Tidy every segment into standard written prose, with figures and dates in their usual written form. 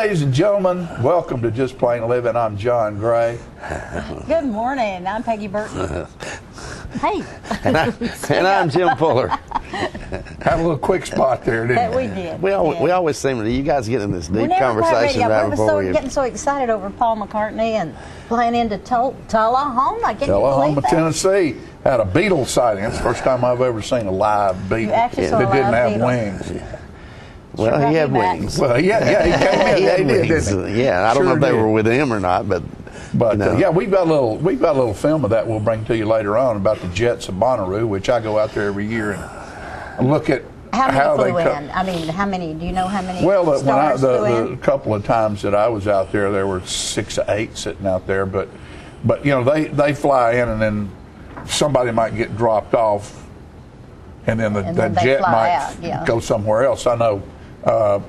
ladies and gentlemen, welcome to Just Plain Living. I'm John Gray. Good morning. I'm Peggy Burton. Hey. And I'm Jim Fuller. Had a little quick spot there, didn't That we did. We always seem to, you guys get in this deep conversation right right before we we getting so excited over Paul McCartney and playing into Tullahoma. Can you believe Tullahoma, that? Tennessee had a Beatles sighting. It's the first time I've ever seen a live Beatle actually saw a that didn't live have Beatle. wings. Well, he had back. wings. Well, yeah, he came in. He had They did, wings. didn't he? Yeah, I don't know if they were with him or not, but But you know. yeah, we've got a little film of that we'll bring to you later on about the Jets of Bonnaroo, which I go out there every year and look at How many they flew in? I mean, how many? Do you know how many? Well, stars flew the in? couple of times that I was out there were 6 or 8 sitting out there. But you know, they fly in and then somebody might get dropped off, and then the they jet fly might out, yeah. go somewhere else. I know a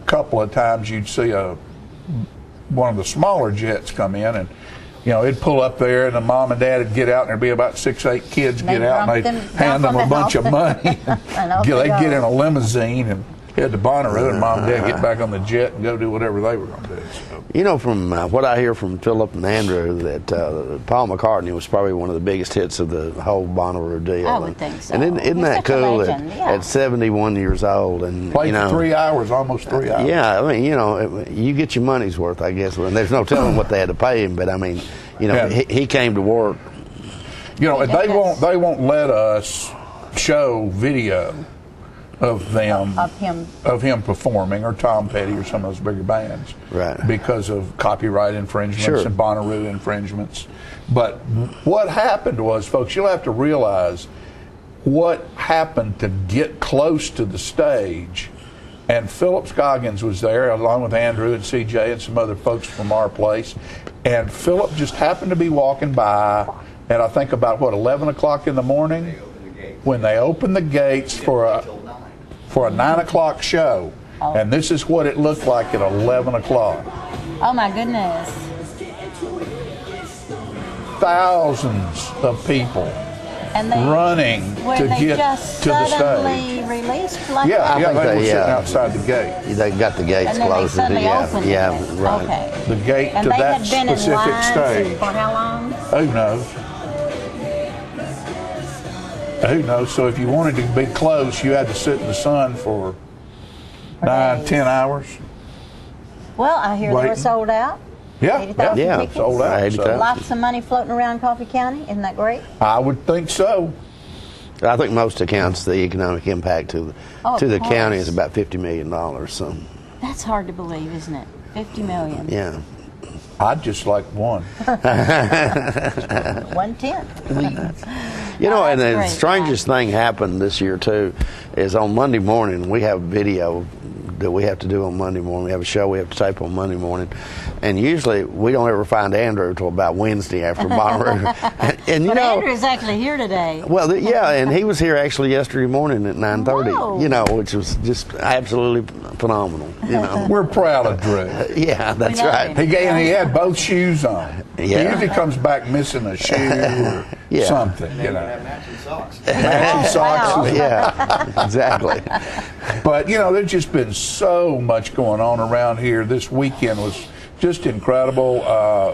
couple of times you'd see one of the smaller jets come in and. You know, it'd pull up there, and the mom and dad would get out, and there'd be about 6 or 8 kids get out, and they'd hand them a bunch of money. They'd get in a limousine and head to Bonnaroo, and mom and dad get back on the jet and go do whatever they were going to do. So. You know, from what I hear from Philip and Andrew, that Paul McCartney was probably one of the biggest hits of the whole Bonnaroo deal. I would think so. And isn't He's that such a cool legend, yeah. at 71 years old? And Played you know, for 3 hours, almost 3 hours. Yeah, I mean, you know, you get your money's worth, I guess. And there's no telling what they had to pay him, but I mean, you know, Yeah. he came to work. You know, they won't let us show video of them of him performing, or Tom Petty or some of those bigger bands, Right. because of copyright infringements Sure. and Bonnaroo infringements. But what happened was, folks, you'll have to realize what happened to get close to the stage. And Philip Scoggins was there, along with Andrew and CJ and some other folks from our place. And Philip just happened to be walking by at, I think, about, 11 o'clock in the morning? When they opened the gates for a 9 o'clock show. Oh. And this is what it looked like at 11 o'clock. Oh my goodness! Thousands of people And they running when to they get just to the suddenly stage. released like Yeah, that? yeah, think they were they, sitting outside the gate. They got the gates And then they closed. suddenly opened it. yeah, right. Okay. The gate And to they that had been in specific lines stage. for how long? Who knows? Who knows? So if you wanted to be close, you had to sit in the sun for 9, days. 10 hours. Well, I hear they were Waiting. sold out. Yeah, 80,000 Yeah, tickets. sold out. 80,000. So Lots of money floating around Coffee County. Isn't that great? I would think so. I think most accounts the economic impact to Oh, the of county course. is about $50 million. So That's hard to believe, isn't it? 50 million. yeah. I'd just like one. 1/10. You know, and the Great. strangest thing happened this year too is on Monday morning we have video that we have to do on Monday morning. We have a show we have to tape on Monday morning, and usually we don't ever find Andrew until about Wednesday after Bonnaroo. and you But know, Andrew's actually here today. well, yeah, and he was here actually yesterday morning at 9:30. Whoa. You know, which was just absolutely phenomenal. You know, We're proud of Drew. yeah, that's love right. him. He had both shoes on. Yeah. He usually comes back missing a shoe or Yeah. something, you know. Matching socks. Matching socks. Wow. Yeah, exactly. But, you know, there's just been so much going on around here. This weekend was just incredible.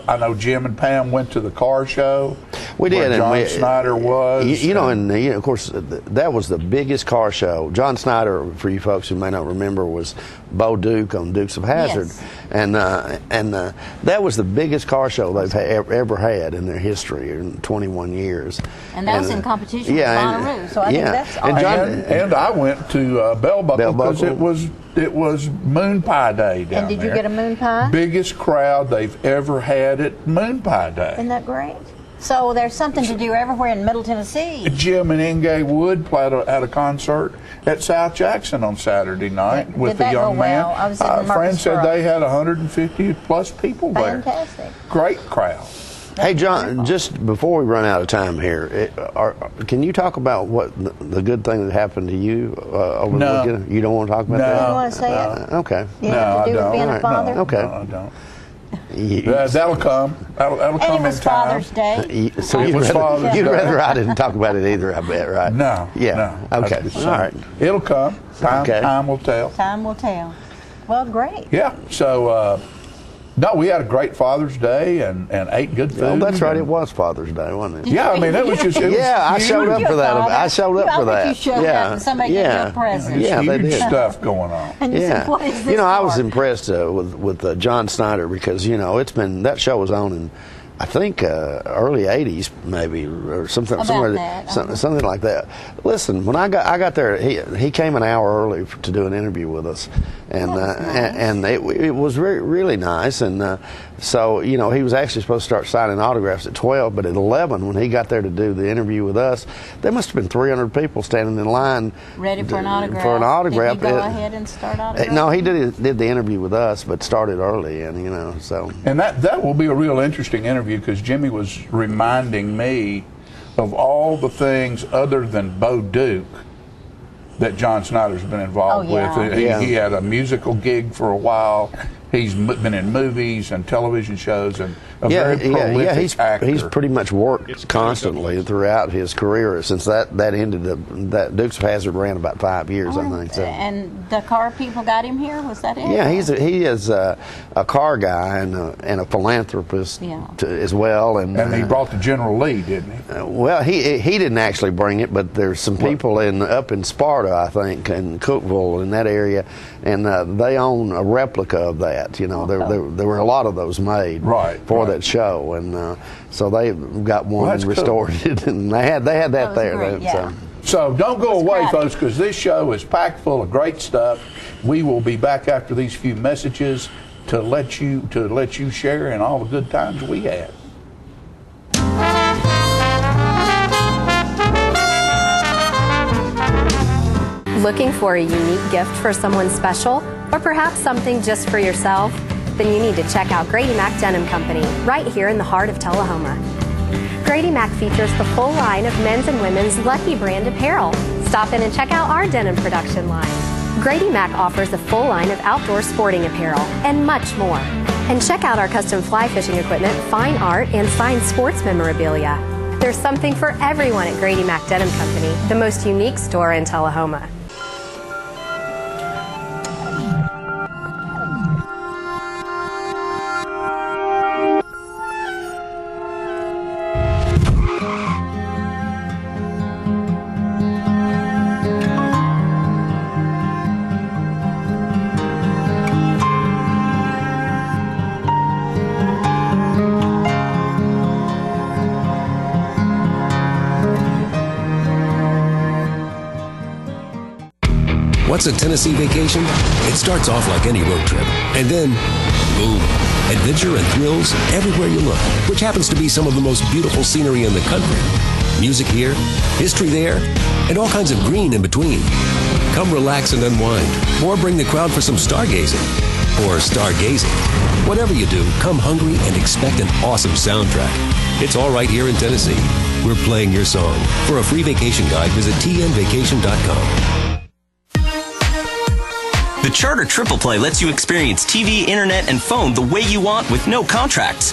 I know Jim and Pam went to the car show. We did, where and John Snyder was. You know, and you know, of course, that was the biggest car show. John Snyder, for you folks who may not remember, was Bo Duke on Dukes of Hazzard, Yes. and that was the biggest car show they've ever had in their history in 21 years. And that was in competition with Bonnaroo, so I think that's and awesome. John, and I went to Bell Buckle because Buckle. it was Moon Pie Day down And did there. you get a moon pie? Biggest crowd they've ever had at Moon Pie Day. Isn't that great? So there's something to do everywhere in Middle Tennessee. Jim and Inge Wood played at a concert at South Jackson on Saturday night Did with that the young go man. well? I was in Fran said Murfreesboro. they had 150 plus people there. Fantastic. Great crowd. hey John, just before we run out of time here, can you talk about what the good thing that happened to you over No. the weekend? You don't want to talk about No. that? You want to say it? Okay. You No, have to I do with don't. being All a right, father? No, Okay. no, I don't. You- That'll come. That'll And come it in was time. Father's Day. So It you'd was Father's rather, you'd Day. rather I didn't talk about it either, I bet, right? No. Yeah. No. Okay. That's- All right. It'll come. Okay. Time will tell. Time will tell. Well, great. Yeah. So, no, we had a great Father's Day and ate good food. Oh, that's right. It and- was Father's Day, wasn't it? Yeah, I mean, it was just. It was Yeah, I showed up Your for that. father. I showed up I for bet that. you showed yeah, up and somebody gave you a present. Yeah, they huge did. stuff going on. And you Yeah, said, what is this you know, I was for? impressed with John Snyder because it's been that show was on in I think early '80s maybe or something About somewhere that, something like that. Listen, when I got there, he came an hour early to do an interview with us, and and it was really nice. And so he was actually supposed to start signing autographs at 12, but at 11 when he got there to do the interview with us, there must have been 300 people standing in line Ready for an autograph. For an autograph. Did you go ahead and start autographing? No, he did the interview with us, but started early, and so. And that will be a real interesting interview because Jimmy was reminding me of all the things other than Bo Duke that John Snyder's been involved Oh, yeah. with. He had a musical gig for a while. He's been in movies and television shows and a very prolific actor. He's pretty much worked constantly throughout his career since that ended. That Dukes of Hazzard ran about 5 years, I think. So. And the car people got him here? Was that it? Yeah, he is a car guy and a philanthropist as well. And he brought the General Lee, didn't he? Well, he didn't actually bring it, but there's some people up in Sparta, I think, and Cookeville in that area, and they own a replica of that. There were a lot of those made for that show, and so they got one and restored it, and they had that there. Great, So don't go away, crowded. folks, because this show is packed full of great stuff. We will be back after these few messages to let you share in all the good times we had. Looking for a unique gift for someone special, or perhaps something just for yourself? Then you need to check out Grady Mac Denim Company, right here in the heart of Tullahoma. Grady Mac features the full line of men's and women's Lucky brand apparel. Stop in and check out our denim production line. Grady Mac offers a full line of outdoor sporting apparel and much more. And check out our custom fly fishing equipment, fine art, and signed sports memorabilia. There's something for everyone at Grady Mac Denim Company, the most unique store in Tullahoma. What's a Tennessee vacation? It starts off like any road trip, and then, boom, adventure and thrills everywhere you look, which happens to be some of the most beautiful scenery in the country. Music here, history there, and all kinds of green in between. Come relax and unwind, or bring the crowd for some stargazing, or stargazing. Whatever you do, come hungry and expect an awesome soundtrack. It's all right here in Tennessee. We're playing your song. For a free vacation guide, visit tnvacation.com. The Charter Triple Play lets you experience TV, internet, and phone the way you want with no contracts.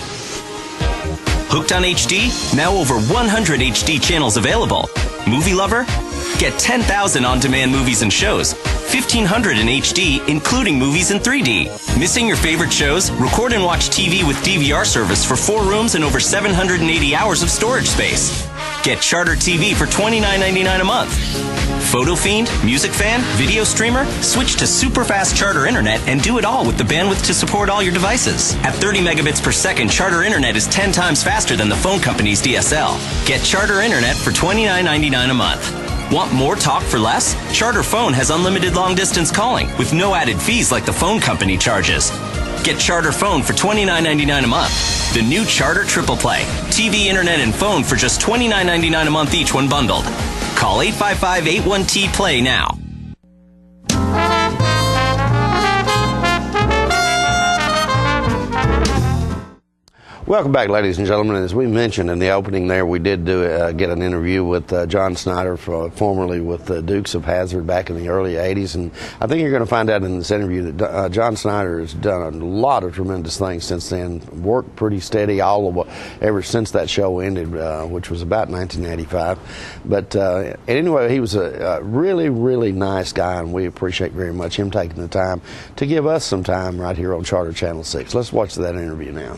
Hooked on HD? Now over 100 HD channels available. Movie lover? Get 10,000 on-demand movies and shows. 1,500 in HD, including movies in 3D. Missing your favorite shows? Record and watch TV with DVR service for 4 rooms and over 780 hours of storage space. Get Charter TV for $29.99 a month. Photo Fiend, Music Fan, Video Streamer? Switch to super fast Charter Internet and do it all with the bandwidth to support all your devices. At 30 megabits per second, Charter Internet is 10 times faster than the phone company's DSL. Get Charter Internet for $29.99 a month. Want more talk for less? Charter Phone has unlimited long-distance calling with no added fees like the phone company charges. Get Charter Phone for $29.99 a month. The new Charter Triple Play. TV, internet, and phone for just $29.99 a month each when bundled. Call 855-81-T-PLAY now. Welcome back, ladies and gentlemen. As we mentioned in the opening there, we did get an interview with John Snyder, formerly with the Dukes of Hazzard back in the early 80s. And I think you're going to find out in this interview that John Snyder has done a lot of tremendous things since then, worked pretty steady ever since that show ended, which was about 1985. But anyway, he was a really, really nice guy, and we appreciate very much him taking the time to give us some time right here on Charter Channel 6. Let's watch that interview now.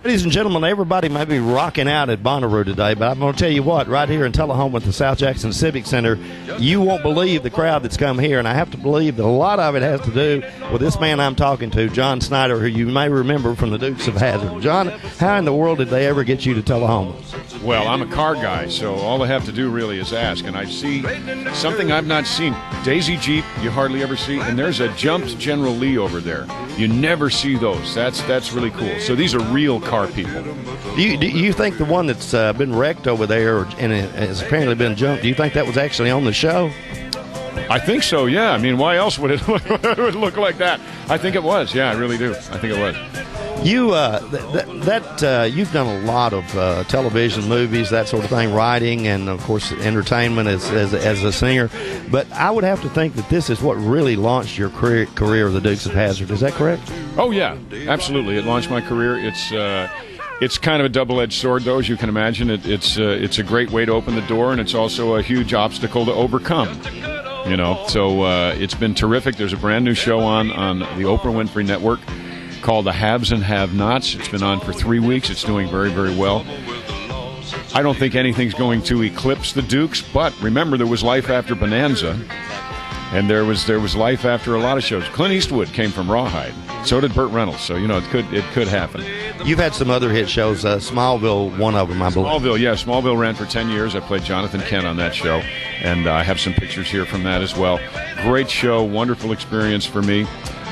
Ladies and gentlemen, everybody may be rocking out at Bonnaroo today, but I'm going to tell you what, right here in Tullahoma at the South Jackson Civic Center, you won't believe the crowd that's come here, and I have to believe that a lot of it has to do with this man I'm talking to, John Snyder, who you may remember from the Dukes of Hazzard. John, how in the world did they ever get you to Tullahoma? Well, I'm a car guy, so all I have to do really is ask, and I see something I've not seen. Daisy Jeep, you hardly ever see, and there's a jumped General Lee over there. You never see those. That's really cool. So these are real car people. Do you think the one that's been wrecked over there and has apparently been jumped, do you think that was actually on the show? I think so, yeah. I mean, why else would it look like that? I think it was. Yeah, I really do. I think it was. You've done a lot of television, movies, that sort of thing, writing, and of course entertainment as a singer. But I would have to think that this is what really launched your career of the Dukes of Hazzard. Is that correct? Oh yeah, absolutely. It launched my career. It's kind of a double-edged sword, though, as you can imagine. It's a great way to open the door, and it's also a huge obstacle to overcome. So it's been terrific. There's a brand new show on the Oprah Winfrey Network called The Haves and Have-Nots. It's been on for 3 weeks. It's doing very, very well. I don't think anything's going to eclipse the Dukes, but remember, there was life after Bonanza, and there was life after a lot of shows. Clint Eastwood came from Rawhide. So did Burt Reynolds. So, it could happen. You've had some other hit shows. Smallville, one of them, I believe. Smallville, yeah. Smallville ran for 10 years. I played Jonathan Kent on that show, and I have some pictures here from that as well. Great show, wonderful experience for me.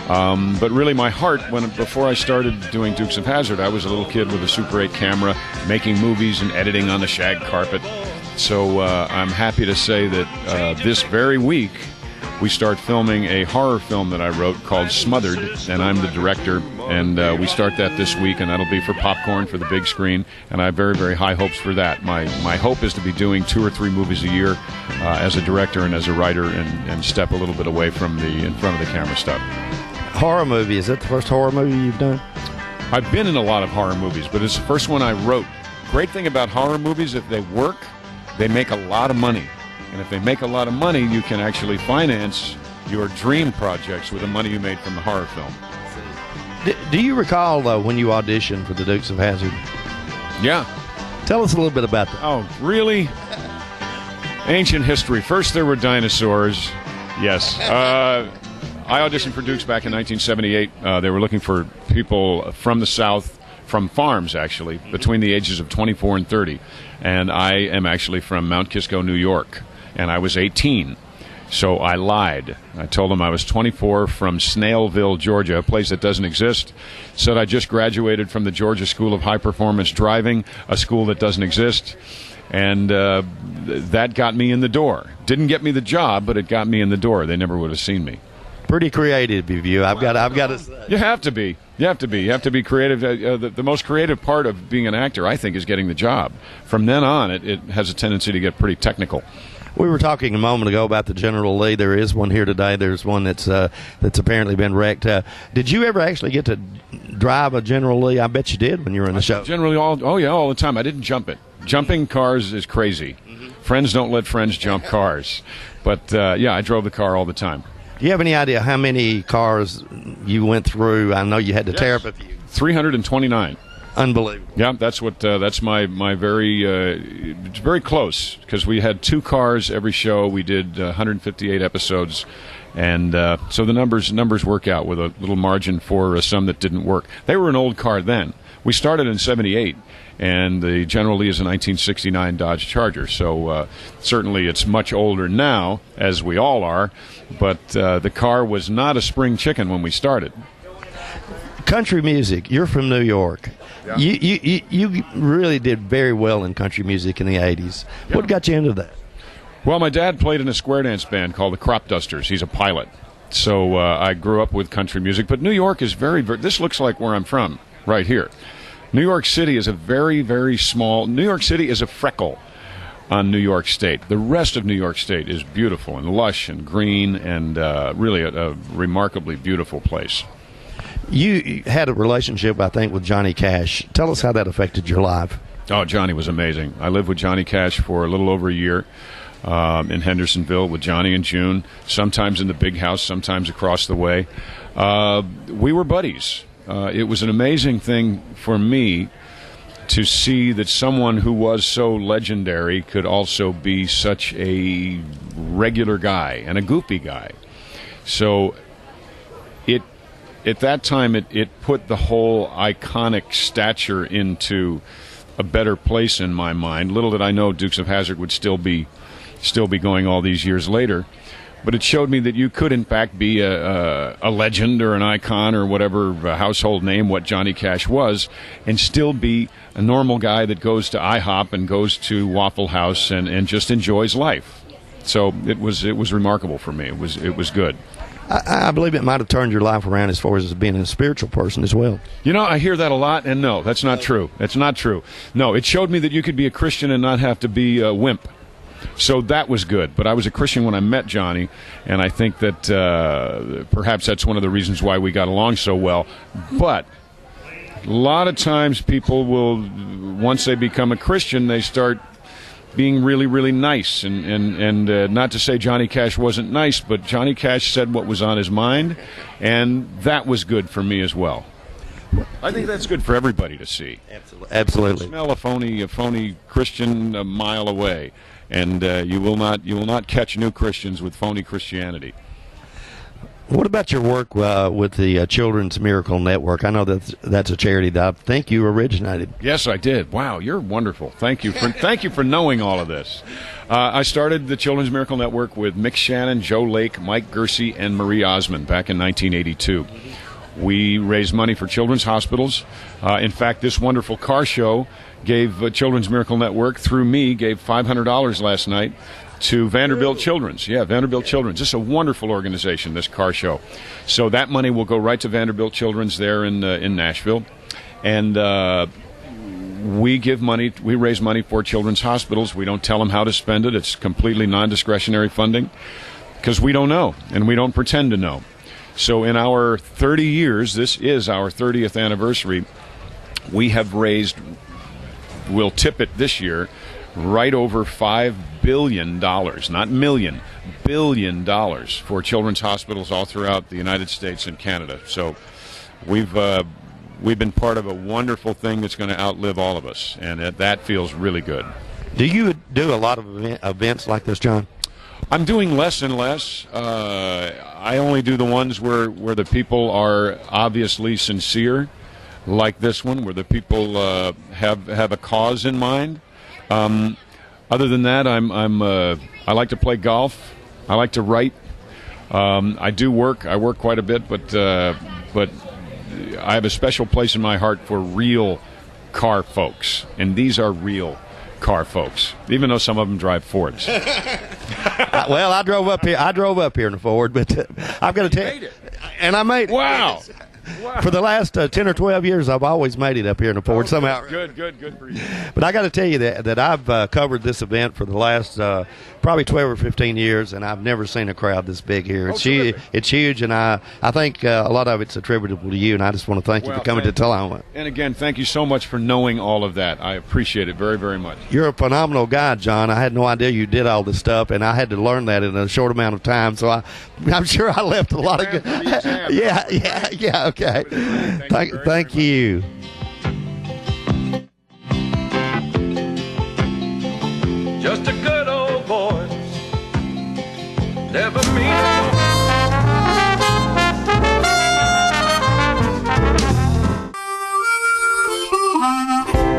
But really, my heart, before I started doing Dukes of Hazzard, I was a little kid with a Super 8 camera, making movies and editing on the shag carpet. So I'm happy to say that this very week, we start filming a horror film that I wrote called Smothered, and I'm the director. And we start that this week, and that'll be for popcorn for the big screen. And I have very, very high hopes for that. My hope is to be doing 2 or 3 movies a year as a director and as a writer, and step a little bit away from in front of the camera stuff. Horror movie, is that the first horror movie you've done? I've been in a lot of horror movies, but it's the first one I wrote. Great thing about horror movies, if they work, they make a lot of money. And if they make a lot of money, you can actually finance your dream projects with the money you made from the horror film. Do you recall when you auditioned for the Dukes of Hazzard? Yeah. Tell us a little bit about that. Oh, really? Ancient history. First there were dinosaurs. Yes. I auditioned for Dukes back in 1978. They were looking for people from the South, from farms, actually, between the ages of 24 and 30. And I am actually from Mount Kisco, New York, and I was 18. So I lied. I told them I was 24 from Snailville, Georgia, a place that doesn't exist. Said I just graduated from the Georgia School of High Performance Driving, a school that doesn't exist. And that got me in the door. Didn't get me the job, but it got me in the door. They never would have seen me. Pretty creative of you. I've got to say. You have to be. You have to be creative. The most creative part of being an actor, I think, is getting the job. From then on, it has a tendency to get pretty technical. We were talking a moment ago about the General Lee. There is one here today. There's one that's apparently been wrecked. Did you ever actually get to drive a General Lee? I bet you did when you were in the show. Generally, all the time. I didn't jump it. Jumping cars is crazy. Mm-hmm. Friends don't let friends jump cars. But, I drove the car all the time. Do you have any idea how many cars you went through? I know you had to tear up a few. 329. Unbelievable. Yeah, that's what. That's my very. It's very close because we had 2 cars every show. We did 158 episodes, and so the numbers work out with a little margin for some that didn't work. They were an old car then. We started in '78. And the General Lee is a 1969 Dodge Charger, so certainly it's much older now, as we all are, but the car was not a spring chicken when we started. Country music, you're from New York. Yeah. You really did very well in country music in the 80s. Yeah. What got you into that? Well, my dad played in a square dance band called the Crop Dusters. He's a pilot. So I grew up with country music, but New York is very, very, this looks like where I'm from, right here. New York City is a very, very small. New York City is a freckle on New York State. The rest of New York State is beautiful and lush and green and really a remarkably beautiful place. You had a relationship, I think, with Johnny Cash. Tell us how that affected your life. Oh, Johnny was amazing. I lived with Johnny Cash for a little over a year in Hendersonville with Johnny and June, sometimes in the big house, sometimes across the way. We were buddies. It was an amazing thing for me to see that someone who was so legendary could also be such a regular guy and a goofy guy. So at that time, it put the whole iconic stature into a better place in my mind. Little did I know Dukes of Hazzard would still be going all these years later. But it showed me that you could, in fact, be a legend or an icon or whatever household name what Johnny Cash was, and still be a normal guy that goes to IHOP and goes to Waffle House and just enjoys life. So it was remarkable for me. It was good. I believe it might have turned your life around as far as being a spiritual person as well. You know, I hear that a lot, and no, that's not true. That's not true. No, it showed me that you could be a Christian and not have to be a wimp. So that was good. But I was a Christian when I met Johnny, and I think that perhaps that's one of the reasons why we got along so well. But a lot of times people will, once they become a Christian, they start being really, really nice. And not to say Johnny Cash wasn't nice, but Johnny Cash said what was on his mind, and that was good for me as well. I think that's good for everybody to see. Absolutely. Smell a phony Christian a mile away, and you will not catch new Christians with phony Christianity. What about your work with the Children's Miracle Network? I know that's a charity that I think you originated. Yes, I did. Wow, you're wonderful. Thank you for knowing all of this. I started the Children's Miracle Network with Mick Shannon, Joe Lake, Mike Gersey, and Marie Osmond back in 1982. We raised money for children's hospitals. In fact, this wonderful car show gave Children's Miracle Network, through me, gave $500 last night to Vanderbilt Children's. Yeah, Vanderbilt Children's. This is a wonderful organization, this car show. So that money will go right to Vanderbilt Children's there in Nashville. And we raise money for children's hospitals. We don't tell them how to spend it. It's completely non-discretionary funding because we don't know, and we don't pretend to know. So in our 30 years, this is our 30th anniversary, we have raised, we'll tip it this year, right over $5 billion, not million, $1 billion for children's hospitals all throughout the United States and Canada. So we've been part of a wonderful thing that's going to outlive all of us, and that feels really good. Do you do a lot of events like this, John? I'm doing less and less. I only do the ones where the people are obviously sincere, like this one, where the people have a cause in mind. Other than that, I like to play golf. I like to write. I do work. I work quite a bit, but I have a special place in my heart for real car folks, and these are real car folks, even though some of them drive Fords. Well, I drove up here in a Ford, but I've got to tell you, and I made it. Wow. For the last 10 or 12 years, I've always made it up here in the Ford somehow. Good for you. But I got to tell you that I've covered this event for the last probably 12 or 15 years, and I've never seen a crowd this big here. It's huge, and I think a lot of it's attributable to you, and I just want to thank you for coming to Tullahoma. And again, thank you so much for knowing all of that. I appreciate it very, very much. You're a phenomenal guy, John. I had no idea you did all this stuff, and I had to learn that in a short amount of time, so I'm sure I left a lot of good. Yeah, okay. Thank you. Just a good old voice, never mean.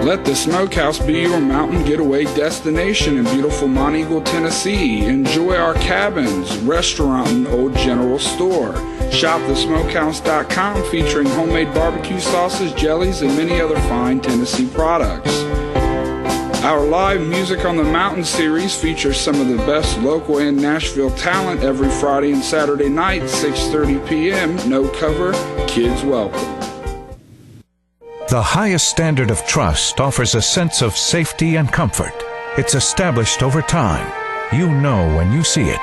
Let the Smokehouse be your mountain getaway destination in beautiful Monteagle, Tennessee. Enjoy our cabins, restaurant, and old general store. Shop thesmokehouse.com featuring homemade barbecue sauces, jellies, and many other fine Tennessee products. Our live Music on the Mountain series features some of the best local and Nashville talent every Friday and Saturday night, 6:30 p.m. No cover, kids welcome. The highest standard of trust offers a sense of safety and comfort. It's established over time. You know when you see it.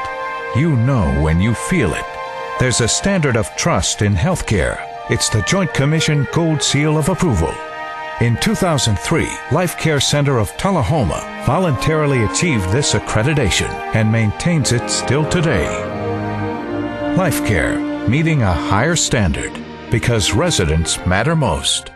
You know when you feel it. There's a standard of trust in healthcare. It's the Joint Commission Gold Seal of Approval. In 2003, Life Care Center of Tullahoma voluntarily achieved this accreditation and maintains it still today. Life Care, meeting a higher standard because residents matter most.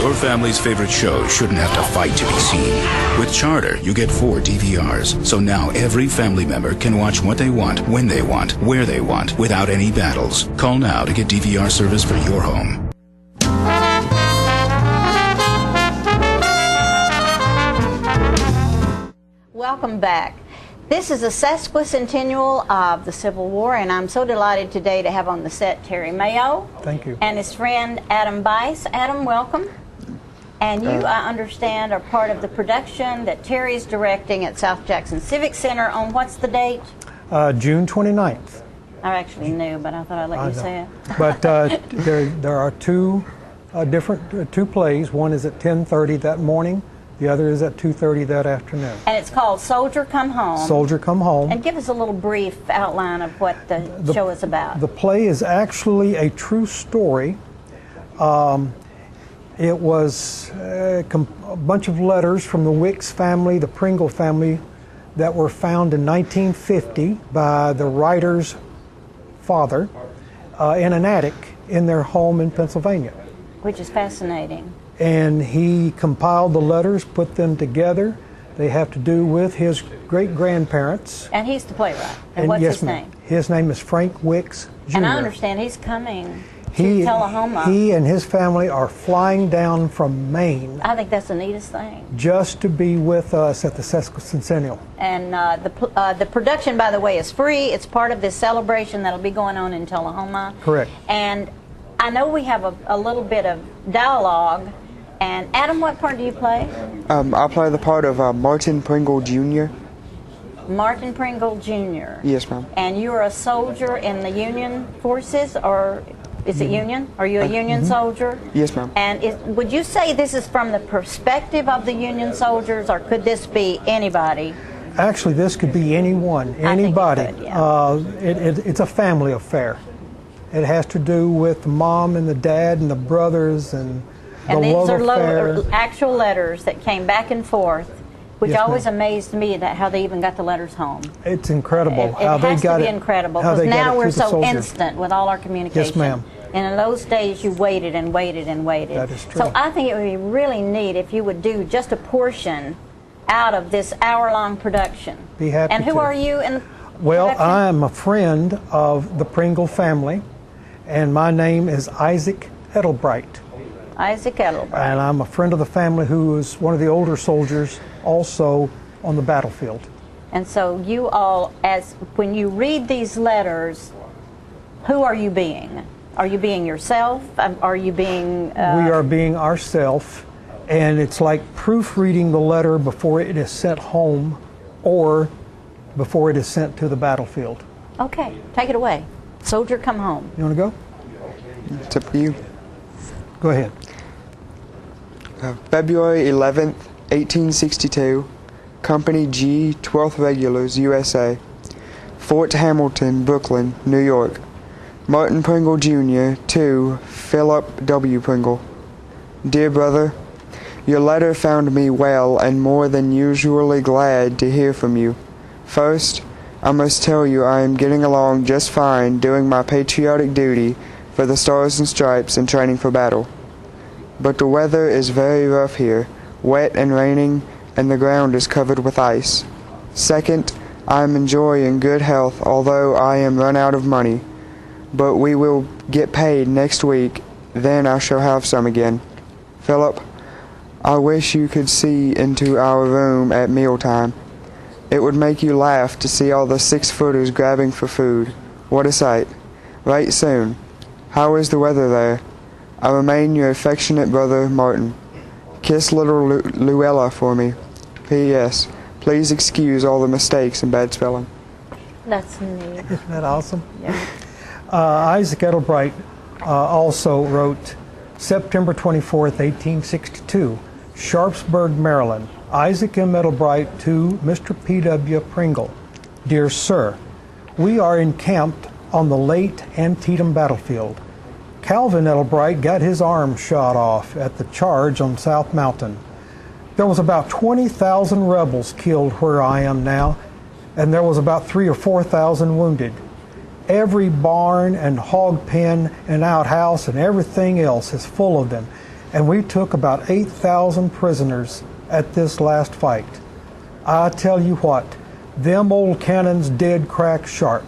Your family's favorite show shouldn't have to fight to be seen. With Charter, you get 4 DVRs, so now every family member can watch what they want, when they want, where they want, without any battles. Call now to get DVR service for your home. Welcome back. This is a sesquicentennial of the Civil War, and I'm so delighted today to have on the set Terry Mayo. Thank you. And his friend Adam Bice. Adam, welcome. And you, I understand, are part of the production that Terry's directing at South Jackson Civic Center on what's the date? June 29th. I actually knew, but I thought I'd let you say it. But there are two different plays. One is at 10:30 that morning. The other is at 2:30 that afternoon. And it's called Soldier Come Home. Soldier Come Home. And give us a little brief outline of what the show is about. The play is actually a true story. It was a bunch of letters from the Wicks family, the Pringle family, that were found in 1950 by the writer's father in an attic in their home in Pennsylvania. Which is fascinating. And he compiled the letters, put them together. They have to do with his great-grandparents. And he's the playwright. And what's his name? His name is Frank Wicks, Jr. And I understand he's coming to Tullahoma. He and his family are flying down from Maine. I think that's the neatest thing. Just to be with us at the Sesquicentennial. And the production, by the way, is free. It's part of this celebration that'll be going on in Tullahoma. Correct. And I know we have a little bit of dialogue. And Adam, what part do you play? I play the part of Martin Pringle Jr. Martin Pringle Jr. Yes, ma'am. And you're a soldier in the Union forces, or is it Union? Are you a Union soldier? Yes, ma'am. And would you say this is from the perspective of the Union soldiers, or could this be anybody? Actually, this could be anyone, anybody. I think it could, yeah. It's a family affair. It has to do with the mom and the dad and the brothers and the love affair. And these are actual letters that came back and forth, which Yes, always ma'am. amazed me, that how they even got the letters home. It's incredible how It they has got to be it. incredible, how because they got now it we're to the so soldier. instant with all our communication. Yes, ma'am. And in those days, you waited and waited and waited. That is true. So I think it would be really neat if you would do just a portion out of this hour-long production. Be happy And who to. are you in the Well, production? I am a friend of the Pringle family, and my name is Isaac Edelbright. Isaac Edelbright. And I'm a friend of the family who is one of the older soldiers also on the battlefield. And so you all, when you read these letters, who are you being? Are you being yourself? Are you being... We are being ourselves, and it's like proofreading the letter before it is sent home or before it is sent to the battlefield. Okay, take it away. Soldier, come home. You want to go? It's up to you. Go ahead. February 11th, 1862, Company G, 12th Regulars, USA, Fort Hamilton, Brooklyn, New York. Martin Pringle Jr. to Philip W. Pringle. Dear brother, your letter found me well and more than usually glad to hear from you. First, I must tell you I am getting along just fine doing my patriotic duty for the Stars and Stripes and training for battle. But the weather is very rough here, wet and raining, and the ground is covered with ice. Second, I am enjoying good health, although I am run out of money. But we will get paid next week, then I shall have some again. Philip, I wish you could see into our room at mealtime. It would make you laugh to see all the 6-footers grabbing for food. What a sight. Write soon. How is the weather there? I remain your affectionate brother, Martin. Kiss little Luella for me. P.S. Please excuse all the mistakes and bad spelling. That's neat. Isn't that awesome? Yeah. Isaac Edelbright also wrote September 24th, 1862, Sharpsburg, Maryland. Isaac M. Edelbright to Mr. P.W. Pringle. Dear Sir, we are encamped on the late Antietam battlefield. Calvin Edelbright got his arm shot off at the charge on South Mountain. There was about 20,000 rebels killed where I am now, and there was about 3,000 or 4,000 wounded. Every barn and hog pen and outhouse and everything else is full of them, and we took about 8,000 prisoners at this last fight. I tell you what, them old cannons did crack sharp.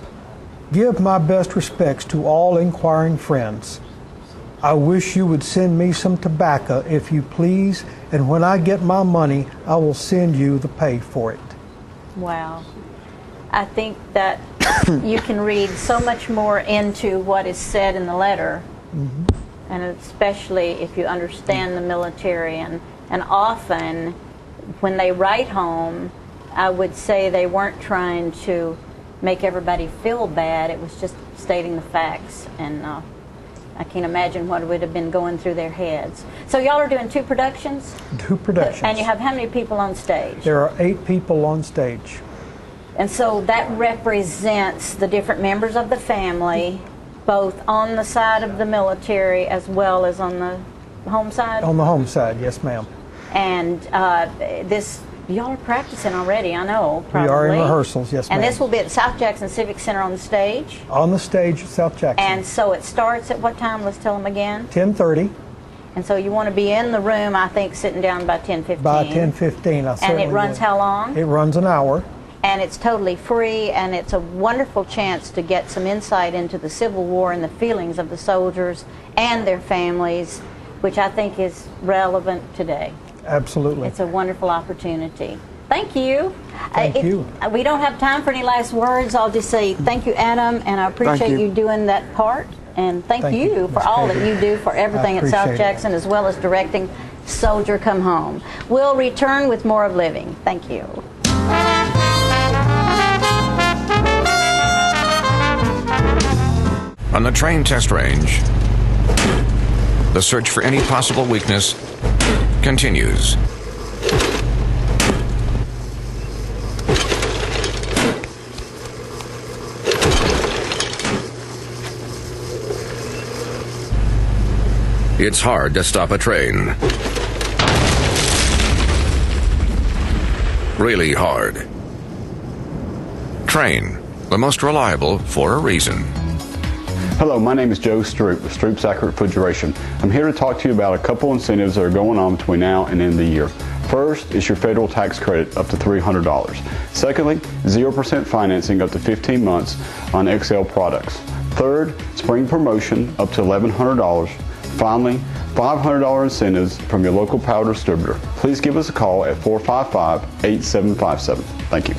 Give my best respects to all inquiring friends. I wish you would send me some tobacco if you please, and when I get my money, I will send you the pay for it. Wow. I think that you can read so much more into what is said in the letter, and especially if you understand the military. And often, when they write home, I would say they weren't trying to make everybody feel bad. It was just stating the facts, and I can't imagine what would have been going through their heads. So y'all are doing 2 productions? 2 productions. And you have how many people on stage? There are 8 people on stage. And so that represents the different members of the family, both on the side of the military as well as on the home side? On the home side, yes, ma'am. And y'all are practicing already, I know, probably. We are in rehearsals, yes, ma'am. And this will be at South Jackson Civic Center on the stage? On the stage at South Jackson. And so it starts at what time? Let's tell them again. 10:30. And so you want to be in the room, I think, sitting down by 10:15. By 10:15, I certainly And it runs would. how long? It runs an hour. And it's totally free, and it's a wonderful chance to get some insight into the Civil War and the feelings of the soldiers and their families, which I think is relevant today. Absolutely. It's a wonderful opportunity. Thank you. Thank you. We don't have time for any last words. I'll just say thank you, Adam, and I appreciate you doing that part. And thank you for all that you do for everything at South Jackson, as well as directing Soldier Come Home. We'll return with more of Living. Thank you. On the train test range, the search for any possible weakness continues. It's hard to stop a train. Really hard. Train, the most reliable for a reason. Hello, my name is Joe Stroop with Stroop Sack Refrigeration. I'm here to talk to you about a couple incentives that are going on between now and end of the year. First is your federal tax credit up to $300. Secondly, 0% financing up to 15 months on XL products. Third, spring promotion up to $1,100. Finally, $500 incentives from your local power distributor. Please give us a call at 455-8757. Thank you.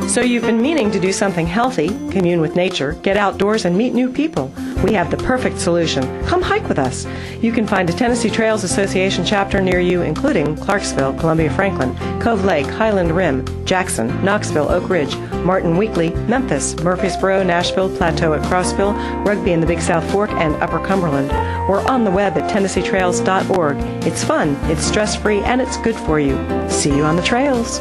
So you've been meaning to do something healthy, commune with nature, get outdoors, and meet new people. We have the perfect solution. Come hike with us. You can find a Tennessee Trails Association chapter near you, including Clarksville, Columbia Franklin, Cove Lake, Highland Rim, Jackson, Knoxville, Oak Ridge, Martin Weekly, Memphis, Murfreesboro, Nashville, Plateau at Crossville, Rugby in the Big South Fork, and Upper Cumberland. We're on the web at TennesseeTrails.org. It's fun, it's stress-free, and it's good for you. See you on the trails.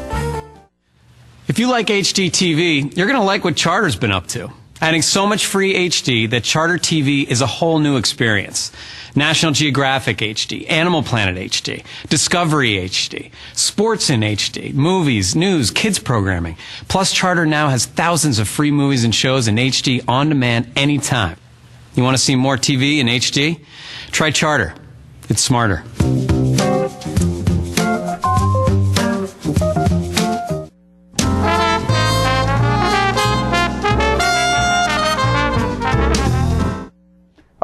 If you like HDTV, you're going to like what Charter's been up to. Adding so much free HD that Charter TV is a whole new experience. National Geographic HD, Animal Planet HD, Discovery HD, sports in HD, movies, news, kids programming. Plus, Charter now has thousands of free movies and shows in HD on demand anytime. You want to see more TV in HD? Try Charter. It's smarter.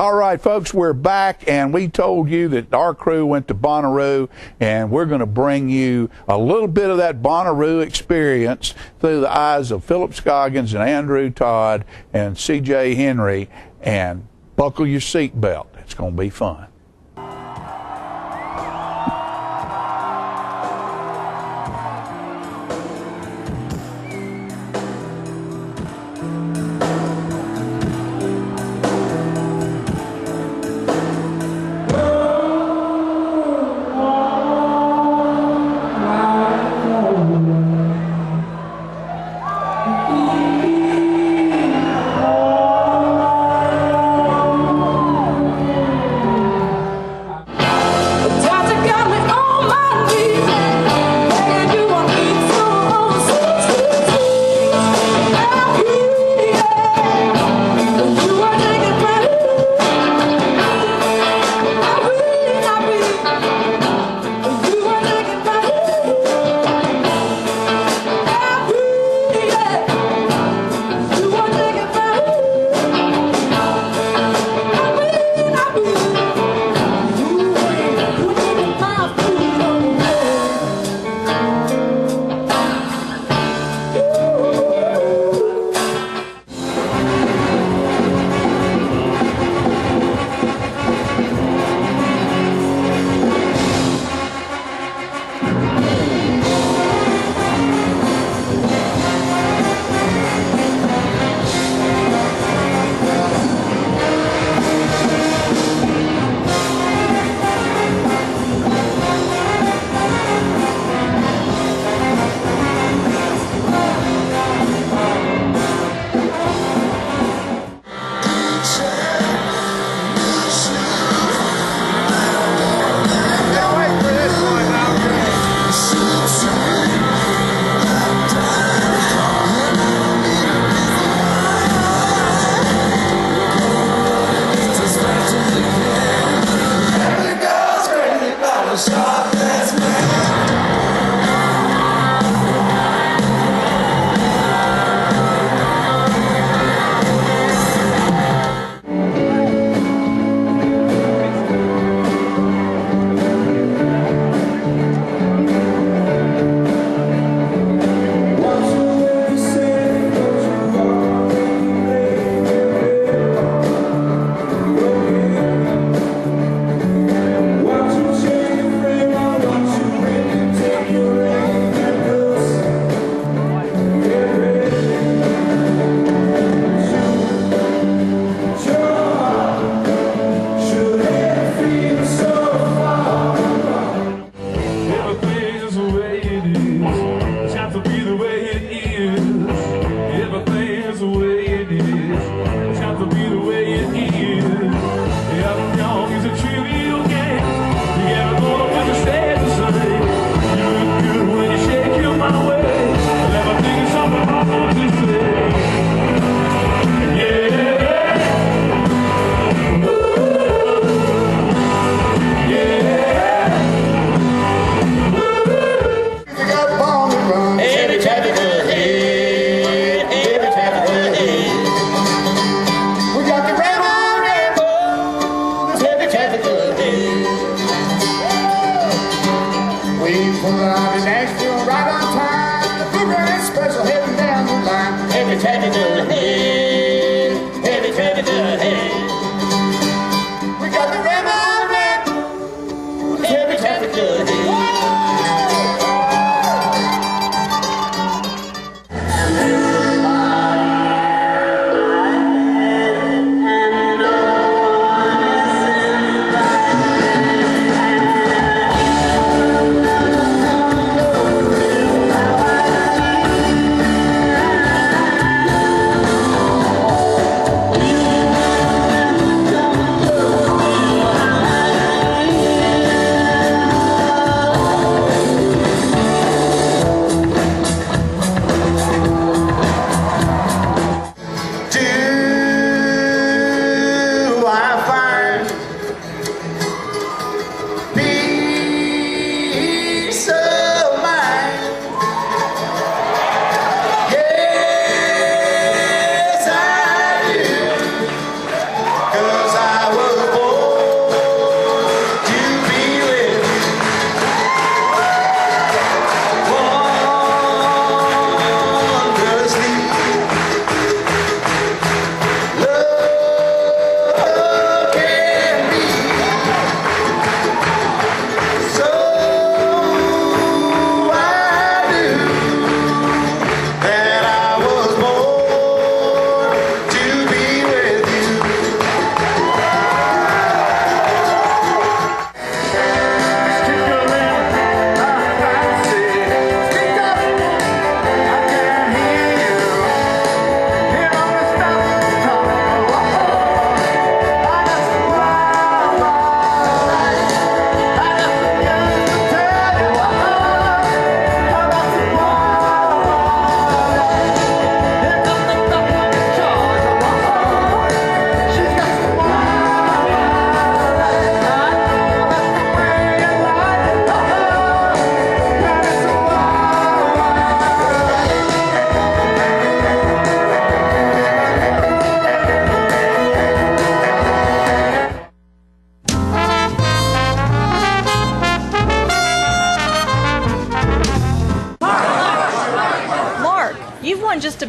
All right, folks, we're back, and we told you that our crew went to Bonnaroo, and we're going to bring you a little bit of that Bonnaroo experience through the eyes of Philip Scoggins and Andrew Todd and C.J. Henry, and buckle your seatbelt. It's going to be fun.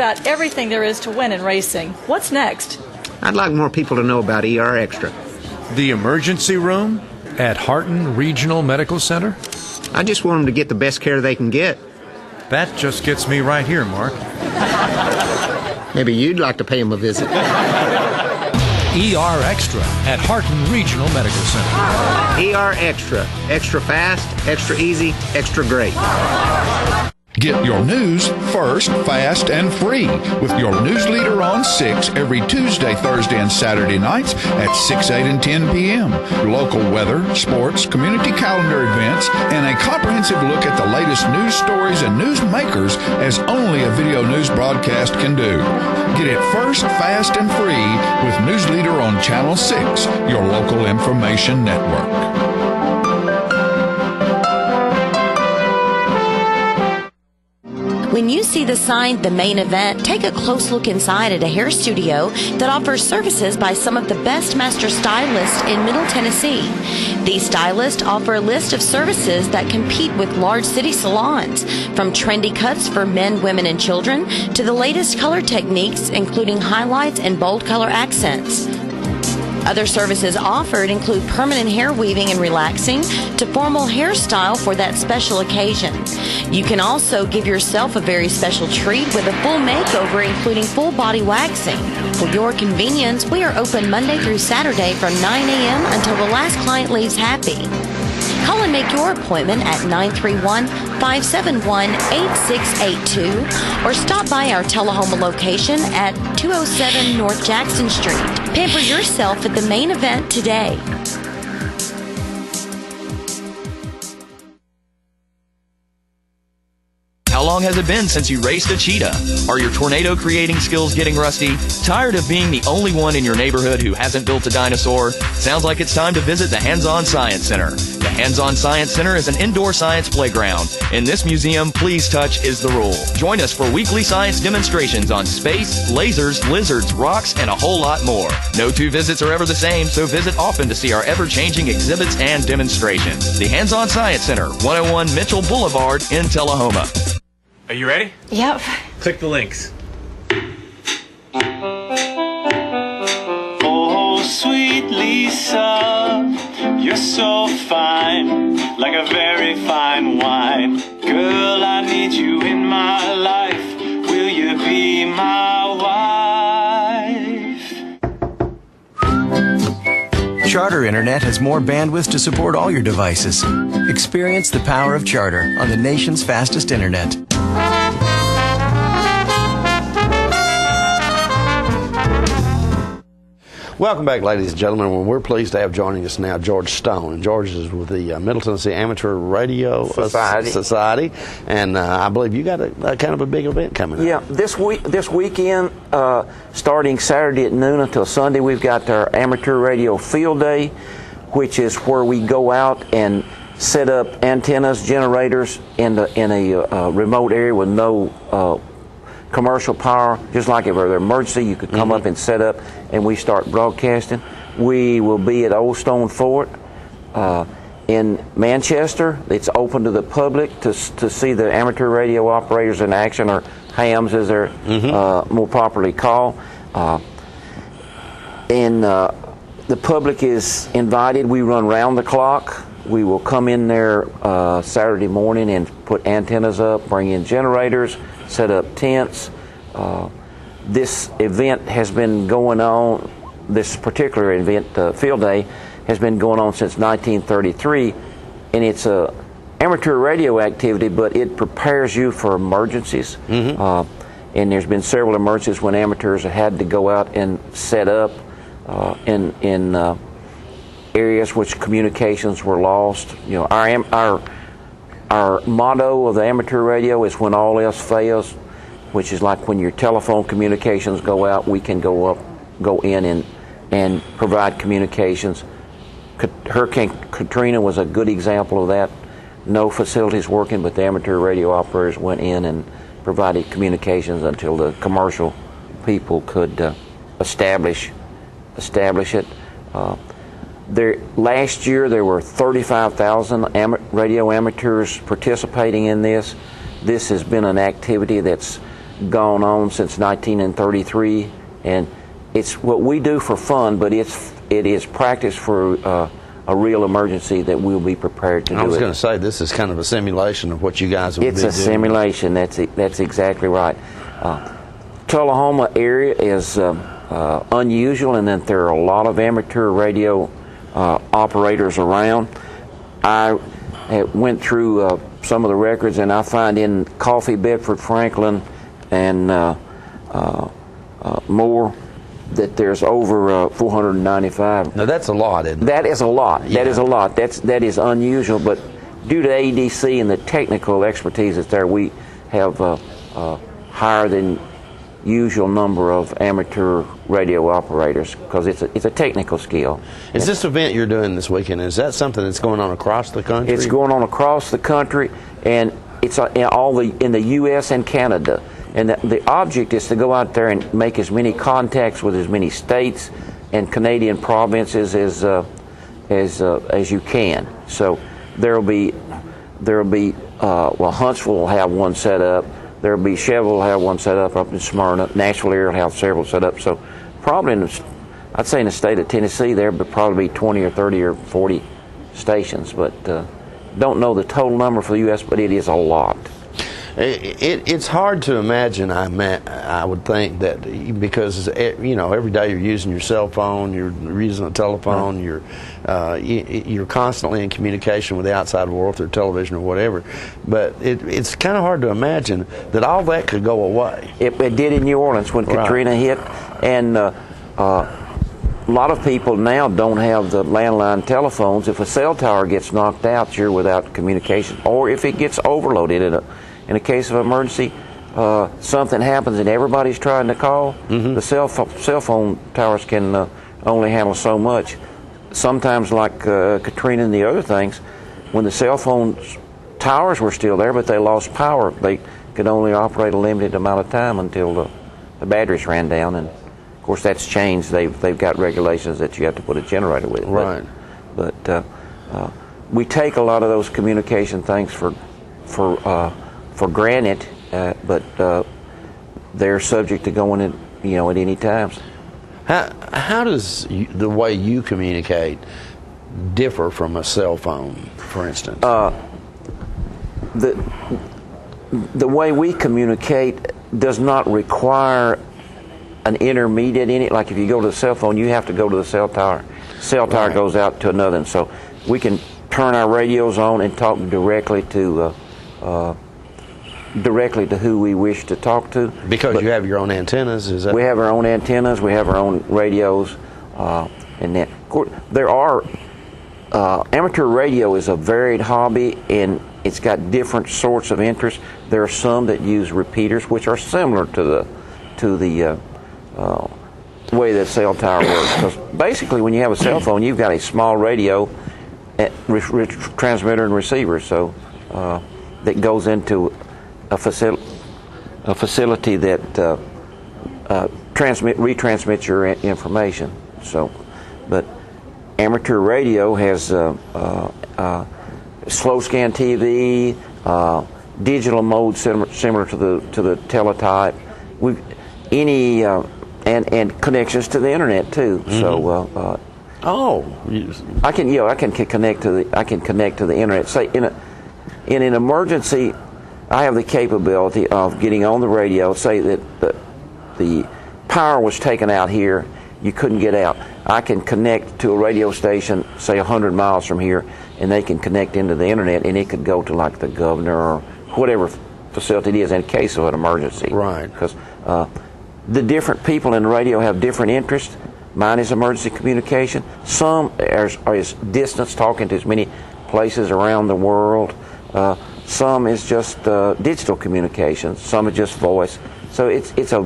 about everything there is to win in racing. What's next? I'd like more people to know about ER Extra. The emergency room at Harton Regional Medical Center? I just want them to get the best care they can get. That just gets me right here, Mark. Maybe you'd like to pay them a visit. ER Extra at Harton Regional Medical Center. ER Extra. Extra fast, extra easy, extra great. Get your news first, fast, and free with your news leader on 6 every Tuesday, Thursday, and Saturday nights at 6, 8, and 10 p.m. Local weather, sports, community calendar events, and a comprehensive look at the latest news stories and news makers as only a video news broadcast can do. Get it first, fast, and free with News Leader on Channel 6, your local information network. When you see the sign, The Main Event, take a close look inside at a hair studio that offers services by some of the best master stylists in Middle Tennessee. These stylists offer a list of services that compete with large city salons, from trendy cuts for men, women, and children to the latest color techniques, including highlights and bold color accents. Other services offered include permanent hair weaving and relaxing to formal hairstyle for that special occasion. You can also give yourself a very special treat with a full makeover, including full body waxing. For your convenience, we are open Monday through Saturday from 9 a.m. until the last client leaves happy. Call and make your appointment at 931-571-8682 or stop by our Tullahoma location at 207 North Jackson Street. Pamper yourself at The Main Event today. How long has it been since you raced a cheetah? Are your tornado creating skills getting rusty? Tired of being the only one in your neighborhood who hasn't built a dinosaur? Sounds like it's time to visit the Hands-On Science Center. The Hands-On Science Center is an indoor science playground. In this museum, please touch is the rule. Join us for weekly science demonstrations on space, lasers, lizards, rocks, and a whole lot more. No two visits are ever the same, so visit often to see our ever-changing exhibits and demonstrations. The Hands-On Science Center, 101 Mitchell Boulevard in Tullahoma. Are you ready? Yep. Click the links. Oh, sweet Lisa, you're so fine, like a very fine wine. Girl, I need you in my life. Will you be my wife? Charter Internet has more bandwidth to support all your devices. Experience the power of Charter on the nation's fastest internet. Welcome back, ladies and gentlemen. We're pleased to have joining us now George Stone. And George is with the Middle Tennessee Amateur Radio Society. And I believe you got a kind of a big event coming up. Yeah, this weekend, starting Saturday at noon until Sunday, we've got our Amateur Radio Field Day, which is where we go out and set up antennas, generators in a remote area with no commercial power. Just like if there's an emergency, you could come up and set up, and we start broadcasting. We will be at Old Stone Fort in Manchester. It's open to the public to see the amateur radio operators in action, or hams as they're more properly called. And the public is invited. We run round the clock. We will come in there Saturday morning and put antennas up, bring in generators, set up tents. This event has been going on, this particular event, Field Day, has been going on since 1933, and it's a amateur radio activity, but it prepares you for emergencies. And there's been several emergencies when amateurs have had to go out and set up in areas which communications were lost. You know, our motto of the amateur radio is when all else fails, which is like when your telephone communications go out, we can go in and provide communications. Hurricane Katrina was a good example of that. No facilities working, but the amateur radio operators went in and provided communications until the commercial people could establish it. Last year there were 35,000 radio amateurs participating in this. This has been an activity that's gone on since 1933, and it's what we do for fun, but it is practice for a real emergency that we'll be prepared to do. I was going to say, this is kind of a simulation of what you guys would be doing. It's a simulation. That's exactly right. Tullahoma area is unusual in that there are a lot of amateur radio operators around. I went through some of the records, and I find in Coffee, Bedford, Franklin, and Moore that there's over 495. Now that's a lot, isn't it? That is a lot. Yeah. That is a lot. That is unusual, but due to ADC and the technical expertise that's there, we have higher than usual number of amateur radio operators because it's a technical skill. Is this event you're doing this weekend, is that something that's going on across the country? It's going on across the country, and it's in the U.S. and Canada. And the object is to go out there and make as many contacts with as many states and Canadian provinces as you can. So there'll be Huntsville will have one set up. There'll be Chevrolet will have one set up in Smyrna. Nashville area will have several set up. So probably I'd say in the state of Tennessee there would probably be 20 or 30 or 40 stations, but don't know the total number for the U.S., but it is a lot. It's hard to imagine. I would think that because every day you're using your cell phone, you're using a telephone, you're constantly in communication with the outside world through television or whatever. But it's kind of hard to imagine that all that could go away. It did in New Orleans when Katrina hit, and a lot of people now don't have the landline telephones. If a cell tower gets knocked out, you're without communication, or if it gets overloaded. In a case of emergency, something happens and everybody's trying to call, the cell phone towers can only handle so much. Sometimes, like Katrina and the other things, when the cell phone towers were still there, but they lost power, they could only operate a limited amount of time until the batteries ran down. And of course, that's changed. They've got regulations that you have to put a generator with. Right. But we take a lot of those communication things for granted, but they're subject to going at any times. How does the way you communicate differ from a cell phone, for instance? The way we communicate does not require an intermediate in it. Like if you go to the cell phone, you have to go to the cell tower. Cell tower goes out to another, and so we can turn our radios on and talk directly to who we wish to talk to. Because you have your own antennas, is that? We have our own antennas, we have our own radios, and then, of course, there are, amateur radio is a varied hobby, and it's got different sorts of interests. There are some that use repeaters, which are similar to the way that cell tower works. Because basically, when you have a cell phone, you've got a small radio, transmitter and receiver, so that goes into a facility that retransmits your information. So, but amateur radio has slow scan TV, digital mode similar to the teletype. And connections to the internet too. So. I can connect to the internet. Say in an emergency, I have the capability of getting on the radio. Say that the power was taken out here, you couldn't get out. I can connect to a radio station, say 100 miles from here, and they can connect into the internet, and it could go to like the governor or whatever facility it is in case of an emergency. Right. Because the different people in the radio have different interests. Mine is emergency communication. Some are distance, talking to as many places around the world. Some is just digital communications. Some is just voice. So it's a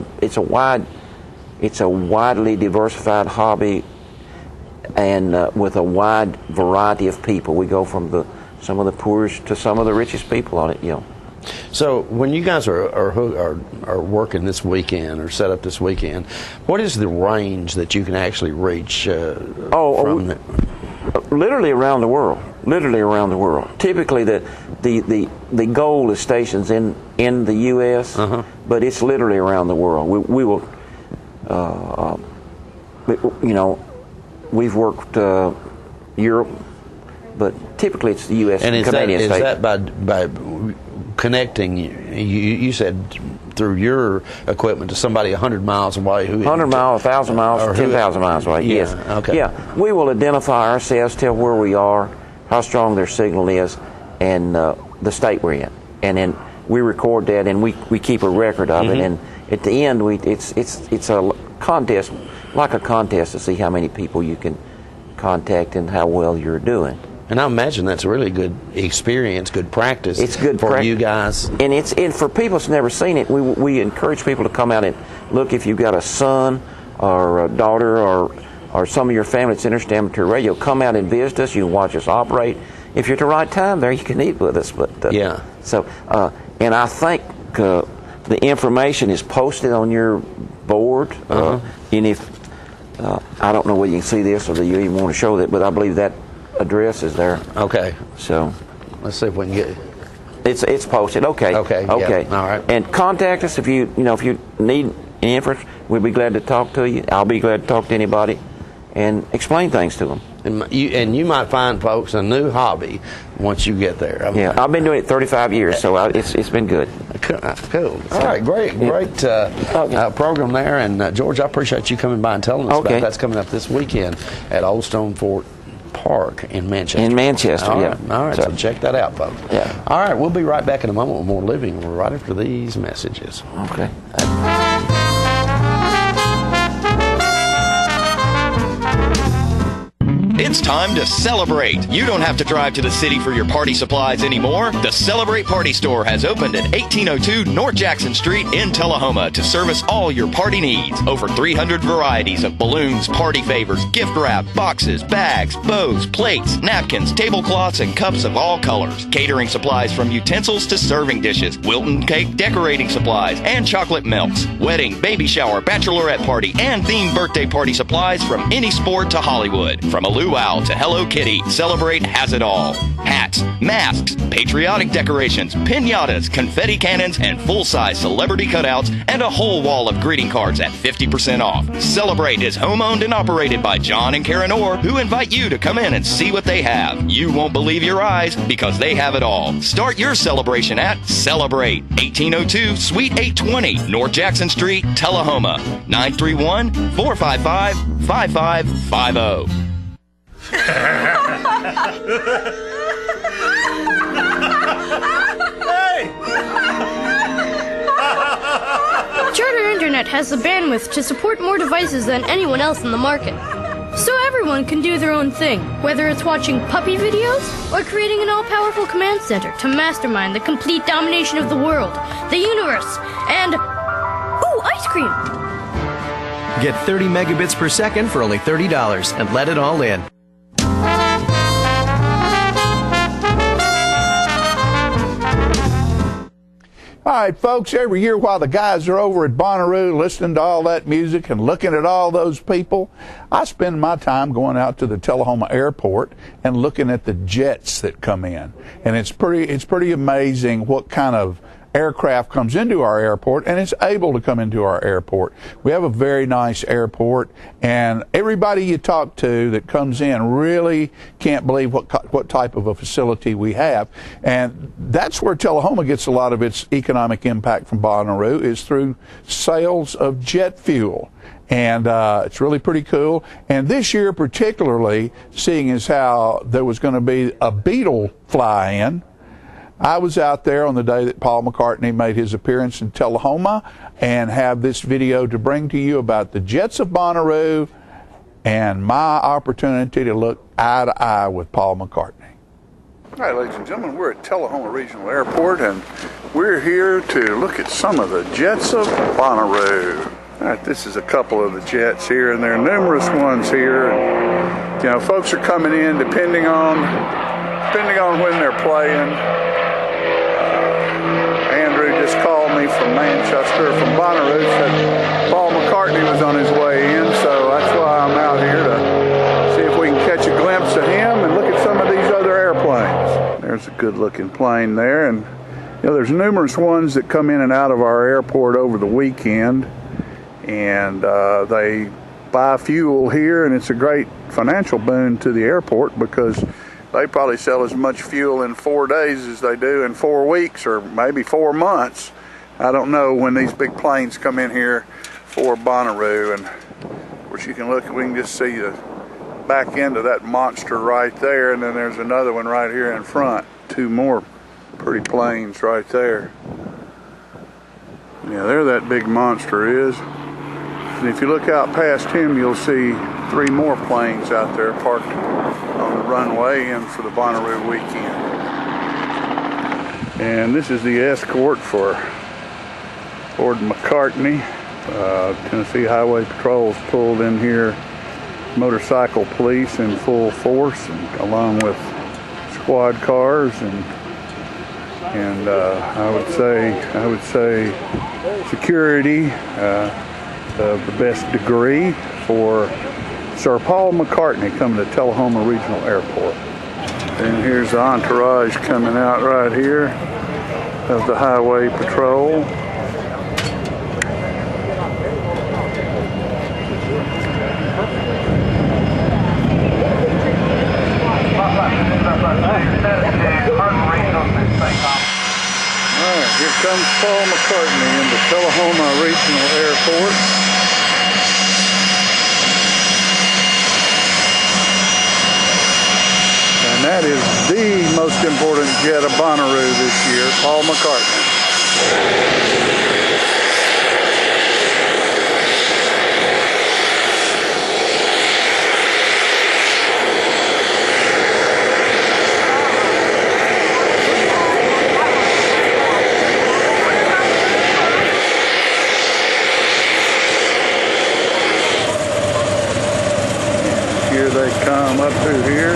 widely diversified hobby, and with a wide variety of people. We go from some of the poorest to some of the richest people on it. So when you guys are working this weekend or set up this weekend, what is the range that you can actually reach? Literally around the world. Literally around the world. Typically, the goal is stations in in the U.S., but it's literally around the world. We will, you know, we've worked Europe, but typically it's the U.S. And Canadian is state. that by connecting, you said through your equipment to somebody 100 miles away? 100 miles, 1,000 miles, or 10,000 miles away, yeah, yes. Okay. Yeah, we will identify ourselves, tell where we are, how strong their signal is, and the state we're in. And then we record that, and we keep a record of it. And at the end, it's a contest, like a contest to see how many people you can contact and how well you're doing. And I imagine that's a really good experience, good practice. It's good for you guys. And for people that's never seen it, we encourage people to come out and look. If you've got a son or a daughter or some of your family that's interested in amateur radio, come out and visit us. You can watch us operate. If you're at the right time there, you can eat with us. But yeah. So and I think the information is posted on your board. And if I don't know whether you can see this or do you even want to show that, but I believe that address is there. Okay. So let's see if we can get it. It's posted. Okay. Okay. Okay. Yeah. All right. And contact us if you need any information. We'd be glad to talk to you. I'll be glad to talk to anybody and explain things to them. And you might find, folks, a new hobby once you get there. Yeah, I've been doing it 35 years, so it's been good. Cool. All right, great program there. And George, I appreciate you coming by and telling us about that's coming up this weekend at Old Stone Fort Park in Manchester. In Manchester, All yeah. right. All right, so check that out, folks. Yeah. All right, we'll be right back in a moment with more Living right after these messages. Okay. It's time to celebrate. You don't have to drive to the city for your party supplies anymore. The Celebrate Party Store has opened at 1802 North Jackson Street in Tullahoma to service all your party needs. Over 300 varieties of balloons, party favors, gift wrap, boxes, bags, bows, plates, napkins, tablecloths, and cups of all colors. Catering supplies from utensils to serving dishes, Wilton cake decorating supplies, and chocolate melts. Wedding, baby shower, bachelorette party, and themed birthday party supplies from any sport to Hollywood. From a luau to Hello Kitty, Celebrate has it all. Hats, masks, patriotic decorations, piñatas, confetti cannons, and full-size celebrity cutouts, and a whole wall of greeting cards at 50% off. Celebrate is home-owned and operated by John and Karen Orr, who invite you to come in and see what they have. You won't believe your eyes because they have it all. Start your celebration at Celebrate, 1802 Suite 820, North Jackson Street, Tullahoma, 931-455-5550. Charter Internet has the bandwidth to support more devices than anyone else in the market. So everyone can do their own thing, whether it's watching puppy videos or creating an all-powerful command center to mastermind the complete domination of the world, the universe, and... ooh, ice cream! Get 30 megabits per second for only $30 and let it all in. All right, folks, every year while the guys are over at Bonnaroo listening to all that music and looking at all those people, I spend my time going out to the Tullahoma Airport and looking at the jets that come in. And it's pretty amazing what kind of aircraft comes into our airport and is able to come into our airport. We have a very nice airport, and everybody you talk to that comes in really can't believe what type of a facility we have. And that's where Tullahoma gets a lot of its economic impact from Bonnaroo, is through sales of jet fuel. And it's really pretty cool. And this year particularly, seeing as how there was going to be a Beatle fly-in, I was out there on the day that Paul McCartney made his appearance in Tullahoma and have this video to bring to you about the Jets of Bonnaroo and my opportunity to look eye to eye with Paul McCartney. All right, ladies and gentlemen, we're at Tullahoma Regional Airport, and we're here to look at some of the Jets of Bonnaroo. All right, this is a couple of the jets here, and there are numerous ones here. And, you know, folks are coming in depending on when they're playing. Andrew just called me from Manchester, from Bonnaroo, said Paul McCartney was on his way in, so that's why I'm out here to see if we can catch a glimpse of him and look at some of these other airplanes. There's a good-looking plane there, and there's numerous ones that come in and out of our airport over the weekend, and they buy fuel here, and it's a great financial boon to the airport because they probably sell as much fuel in 4 days as they do in 4 weeks or maybe 4 months. I don't know when these big planes come in here for Bonnaroo, and of course you can look, we can just see the back end of that monster right there, and then there's another one right here in front. 2 more pretty planes right there. Yeah, there that big monster is. And if you look out past him, you'll see 3 more planes out there parked on the runway in for the Bonnaroo weekend. And this is the escort for Lord McCartney. Tennessee Highway Patrol's pulled in here, motorcycle police in full force, and along with squad cars, and I would say security of the best degree for Sir Paul McCartney coming to Tullahoma Regional Airport. And here's the entourage coming out right here of the Highway Patrol. Alright, here comes Paul McCartney into Tullahoma Regional Airport. And that is the most important jet of Bonnaroo this year, Paul McCartney. They come up through here.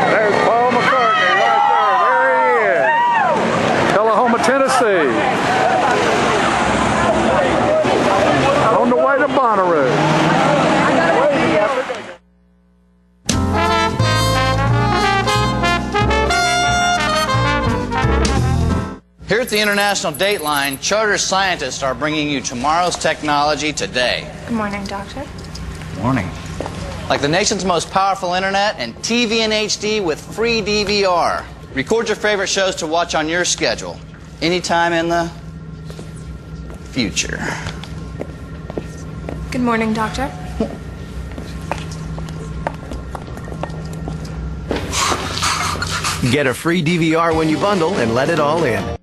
There's Paul McCartney right there. There he is. Tullahoma, Tennessee. On the way to Bonnaroo. Here at the International Dateline, charter scientists are bringing you tomorrow's technology today. Good morning, Doctor. Morning. Like the nation's most powerful internet and TV in HD with free DVR. Record your favorite shows to watch on your schedule, anytime in the future. Good morning, Doctor. Get a free DVR when you bundle and let it all in.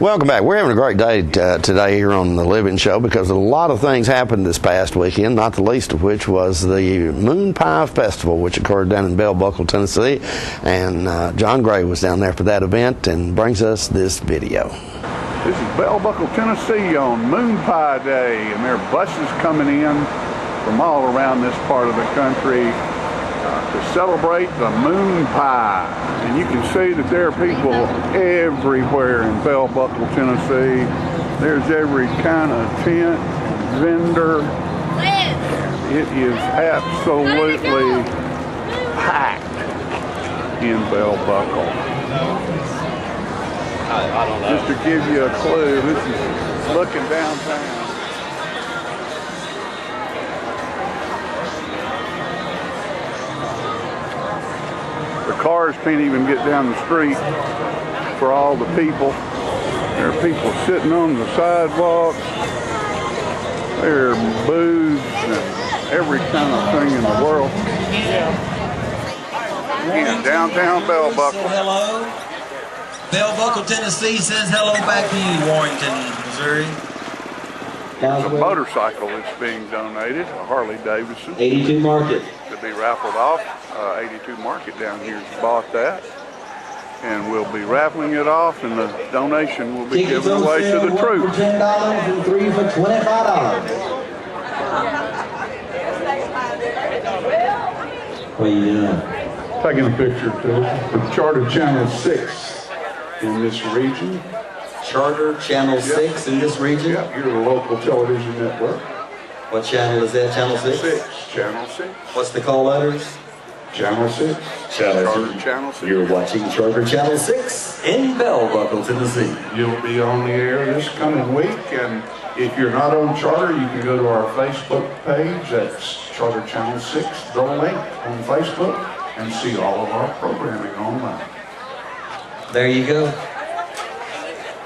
Welcome back. We're having a great day today here on the Living Show because a lot of things happened this past weekend, not the least of which was the Moon Pie Festival, which occurred down in Bell Buckle, Tennessee. And John Gray was down there for that event and brings us this video. This is Bell Buckle, Tennessee on Moon Pie Day, and there are buses coming in from all around this part of the country to celebrate the Moon Pie. And you can see that there are people everywhere in Bell Buckle, Tennessee. There's every kind of tent, vendor. It is absolutely packed in Bell Buckle. I don't know. Just to give you a clue, this is looking downtown. The cars can't even get down the street for all the people. There are people sitting on the sidewalks. There are booths and every kind of thing in the world. In downtown Bell Buckle. Hello. Bell Buckle, Tennessee says hello back to you, Warrington, Missouri. There's a motorcycle that's being donated, a Harley Davidson. 82 Market. To be raffled off. 82 Market down here has bought that. and we'll be raffling it off, and the donation will be given away to the troops. $10 and 3 for $25. What are you doing? Taking a picture for Charter Channel 6 in this region. Charter Channel 6 in this region? Yep, you're a local television network. What channel is that? Channel 6? Channel 6. What's the call letters? Channel 6. Charter Channel 6. You're watching Charter Channel 6 in Bell Buckle, Tennessee. You'll be on the air this coming week, and if you're not on Charter, you can go to our Facebook page. That's Charter Channel 6, the link on Facebook, and see all of our programming online. There you go.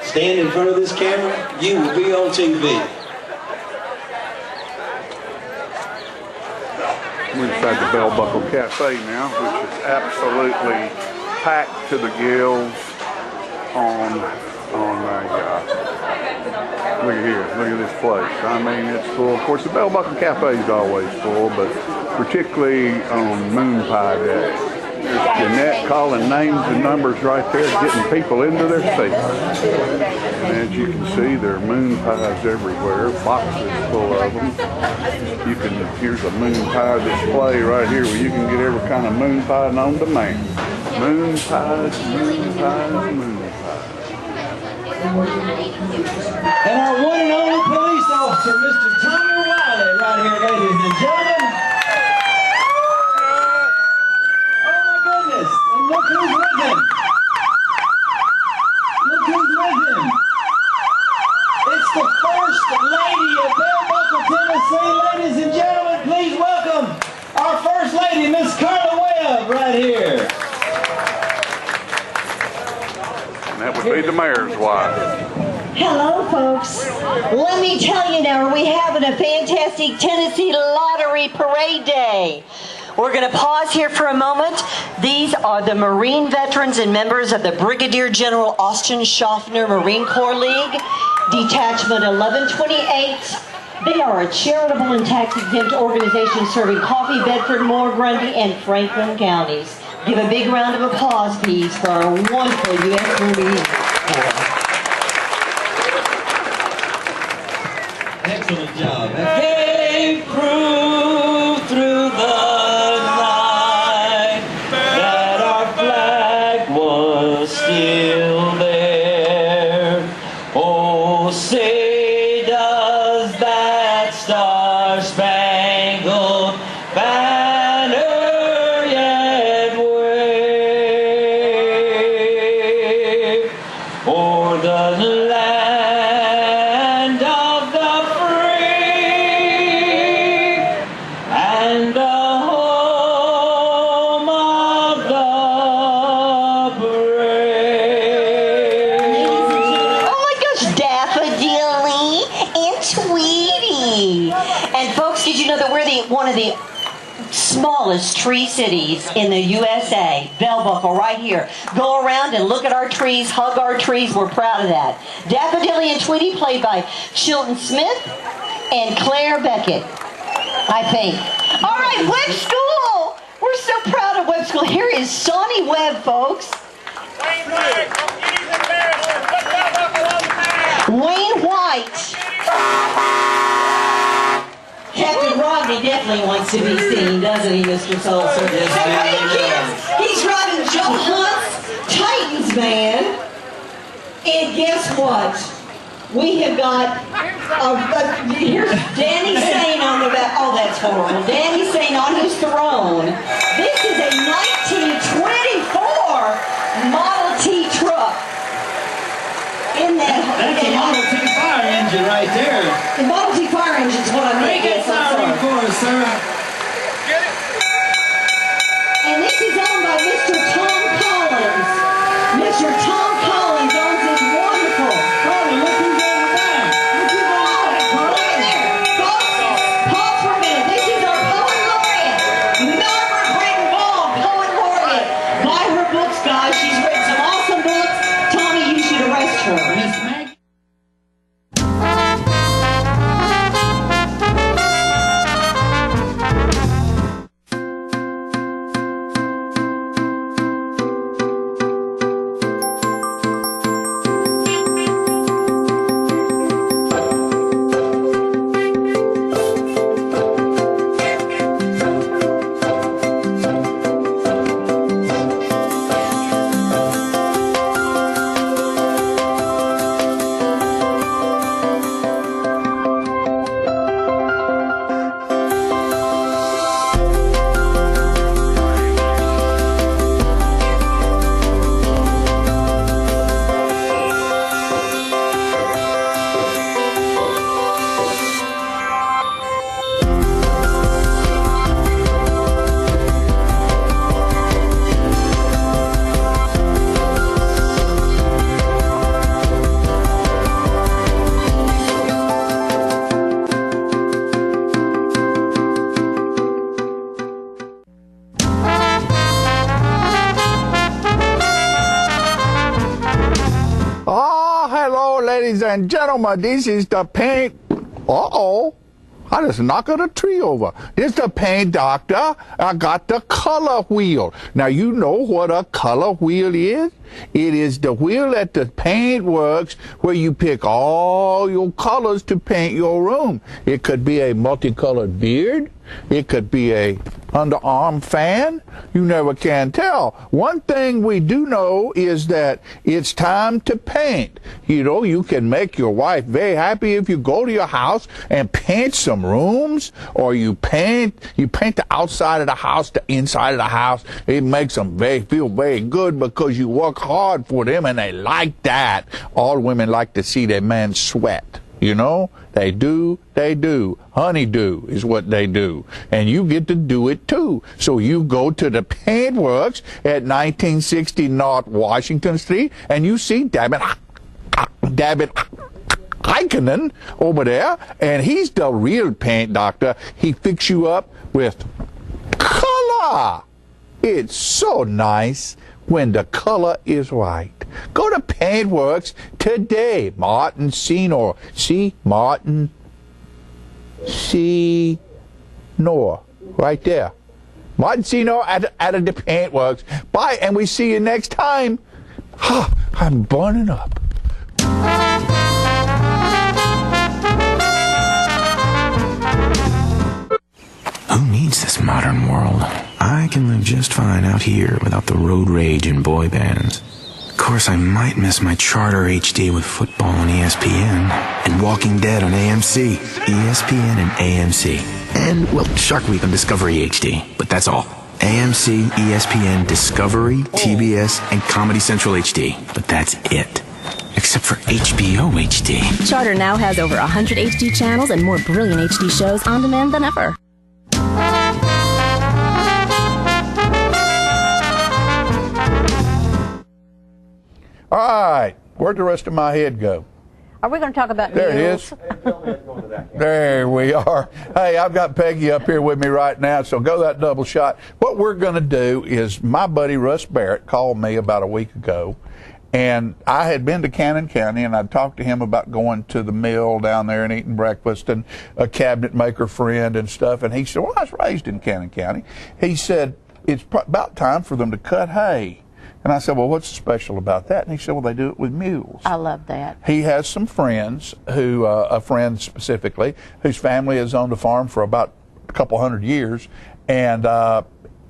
Stand in front of this camera, you will be on TV. We're inside the Bell Buckle Cafe now, which is absolutely packed to the gills on look at here, look at this place. I mean, it's full. Of course, the Bell Buckle Cafe is always full, but particularly on Moon Pie Day. There's Jeanette calling names and numbers right there, getting people into their seats. And as you can see, there are moon pies everywhere, boxes full of them. Here's a moon pie display right here where you can get every kind of moon pie known to man. Moon pies, moon pies, moon pies. And our one and only police officer, Mr. Tommy Wiley, right here, ladies and gentlemen. Look who's with him! Look who's with him! It's the First Lady of Bell Buckle, Tennessee. Ladies and gentlemen, please welcome our First Lady, Miss Carla Webb, right here. And that would be the mayor's wife. Hello, folks. Let me tell you now, we're having a fantastic Tennessee Lottery Parade Day. We're going to pause here for a moment. These are the Marine veterans and members of the Brigadier General Austin Schaffner Marine Corps League, Detachment 1128. They are a charitable and tax-exempt organization serving Coffee, Bedford, Moore, Grundy, and Franklin counties. Give a big round of applause, please, for our wonderful U.S. Marine Corps. Excellent job. Gave proof through the still there. Oh, say does that star-spangled banner yet wave o'er the land of the free and the home of the one of the smallest tree cities in the USA, Bell Buckle, right here. Go around and look at our trees, hug our trees. We're proud of that. Daffodilly and Tweety, played by Chilton Smith and Claire Beckett, I think. All right, Webb School. We're so proud of Webb School. Here is Sonny Webb, folks. Wayne White. Captain Rodney definitely wants to be seen, doesn't he, Mr. Sulzer? Yes, he's riding Joe Hunt's Titans van. And guess what? We have got, here's Danny Sane on the back. Oh, that's horrible. Danny Sane on his throne. This is a 1924 Model T truck. That's a Model T fire engine right there. The Model T fire engine is what I mean. Make it siren for us, sir. Get it. And this is owned by Mr. Tom Collins. Mr. Tom Collins owns this wonderful. Carly, look who's on the back. Look who's on the back, Carly. Right there. Folks, pause for a minute. This is our poet laureate. Margaret Creighton Ball, poet laureate. Buy her books, guys. She's written some awesome books. Tommy, you should arrest her. ladies and gentlemen, this is the paint. Uh-oh. I just knocked a tree over. This is the paint doctor. I got the color wheel. Now, you know what a color wheel is? It is the wheel at the paint works where you pick all your colors to paint your room. It could be a multicolored beard. It could be a underarm fan. You never can tell. One thing we do know is that it's time to paint. You know, you can make your wife very happy if you go to your house and paint some rooms, or you paint the outside of the house, the inside of the house. It makes them feel very good because you work hard for them and they like that. All women like to see their man sweat. You know, they do. Honeydew is what they do. And you get to do it too. So you go to the paint works at 1960 North Washington Street and you see David Heikkinen over there, and he's the real paint doctor. He fix you up with color. It's so nice when the color is right. Go to Paintworks today. Martin Senor. See? Martin Senor. Right there. Martin Senor at the Paintworks. Bye, and we see you next time. I'm burning up. Who needs this modern world? I can live just fine out here without the road rage and boy bands. Of course, I might miss my Charter HD with football on ESPN and Walking Dead on AMC. ESPN and AMC. And, well, Shark Week on Discovery HD. But that's all. AMC, ESPN, Discovery, TBS, and Comedy Central HD. But that's it. Except for HBO HD. Charter now has over 100 HD channels and more brilliant HD shows on demand than ever. All right, where'd the rest of my head go? Are we going to talk about There mules? it is. There we are. Hey, I've got Peggy up here with me right now, so go that double shot. What we're going to do is my buddy Russ Barrett called me about a week ago, and I had been to Cannon County, and I'd talked to him about going to the mill down there and eating breakfast and a cabinet maker friend and stuff, and he said, well, I was raised in Cannon County. He said, it's about time for them to cut hay. And I said, well, what's special about that? And he said, well, they do it with mules. I love that. He has some friends who, a friend specifically, whose family has owned a farm for about a couple hundred years, and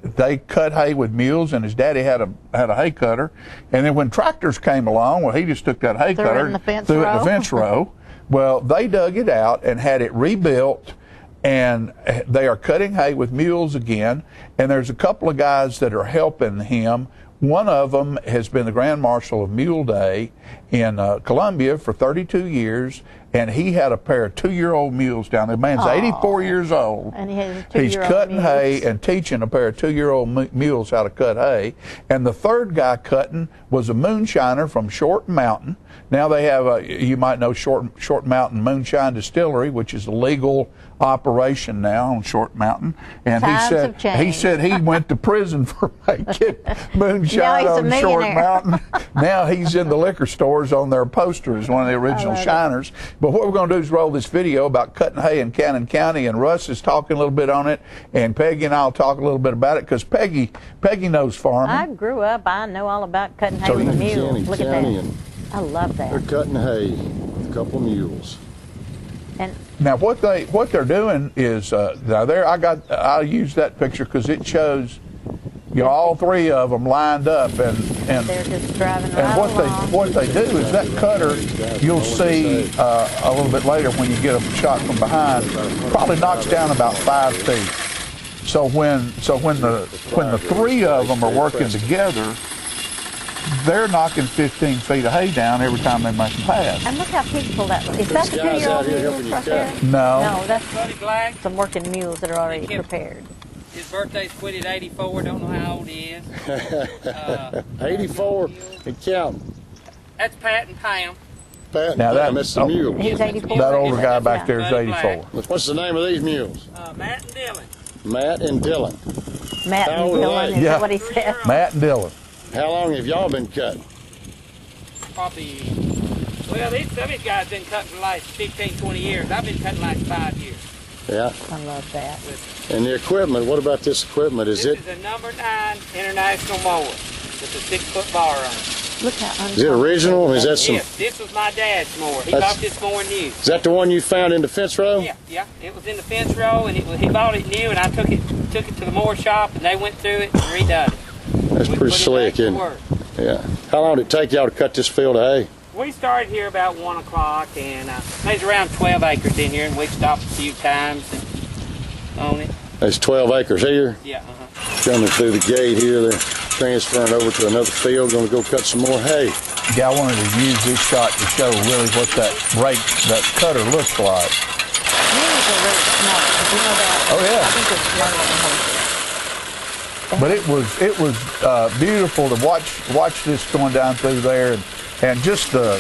they cut hay with mules, and his daddy had a hay cutter. And then when tractors came along, well, he just took that hay cutter, threw it in the fence row. Well, they dug it out and had it rebuilt, and they are cutting hay with mules again. And there's a couple of guys that are helping him. One of them has been the Grand Marshal of Mule Day in Columbia for 32 years, and he had a pair of 2-year-old mules down there. The man's 84 years old. And he's cutting hay and teaching a pair of 2-year-old mules how to cut hay. And the third guy cutting was a moonshiner from Short Mountain. Now they have you might know Short Mountain Moonshine Distillery, which is a legal operation now on Short Mountain. And he said he went to prison for making moonshine on Short Mountain. Now he's in the liquor stores on their poster as one of the original shiners. But what we're going to do is roll this video about cutting hay in Cannon County, and Russ is talking a little bit on it, and Peggy and I'll talk a little bit about it because Peggy knows farming. I grew up, I know all about cutting hay with mules. Look at that. I love that. They're cutting hay with a couple mules. And now what they're doing is now there I use that picture because it shows all three of them lined up and they're just driving right and along. what they do is that cutter you'll see a little bit later when you get a shot from behind probably knocks down about 5 feet. So when the three of them are working together, they're knocking 15 feet of hay down every time they make a pass. And look how peaceful that looks. Is that the 2-year-old mules right there? No. No, that's some working mules that are already prepared. His birthday's quit at 84. Don't know how old he is. 84 and counting. That's Pat and Pam. Pat and Now Pam, that's the mule. He's 84. That older guy back there is 84. What's the name of these mules? Matt and Dylan. Matt and Dylan. Matt and Dylan, is that what he said? Matt and Dylan. How long have y'all been cutting? Probably Well, some of these guys been cutting for the last 15, 20 years. I've been cutting like 5 years. Yeah. I love that. And the equipment, what about this equipment? This is a number 9 International mower with a 6-foot bar on it. Look how Is it original or is that some... Yes, this was my dad's mower. He That's- bought this mower new. Is that the one you found in the fence row? Yeah. It was in the fence row, and he bought it new, and I took it to the mower shop, and they went through it and redone it. That's pretty slick, isn't it? Yeah. How long did it take y'all to cut this field of hay? We started here about 1 o'clock, and there's around 12 acres in here, and we stopped a few times on it. There's 12 acres here. Yeah. Coming through the gate here, they're transferring over to another field, going to go cut some more hay. Yeah, I wanted to use this shot to show really what that cutter looks like. Mules are really smart. Did you know that? Oh, yeah. I think it's smarter than horses. But it was beautiful to watch this going down through there, and just the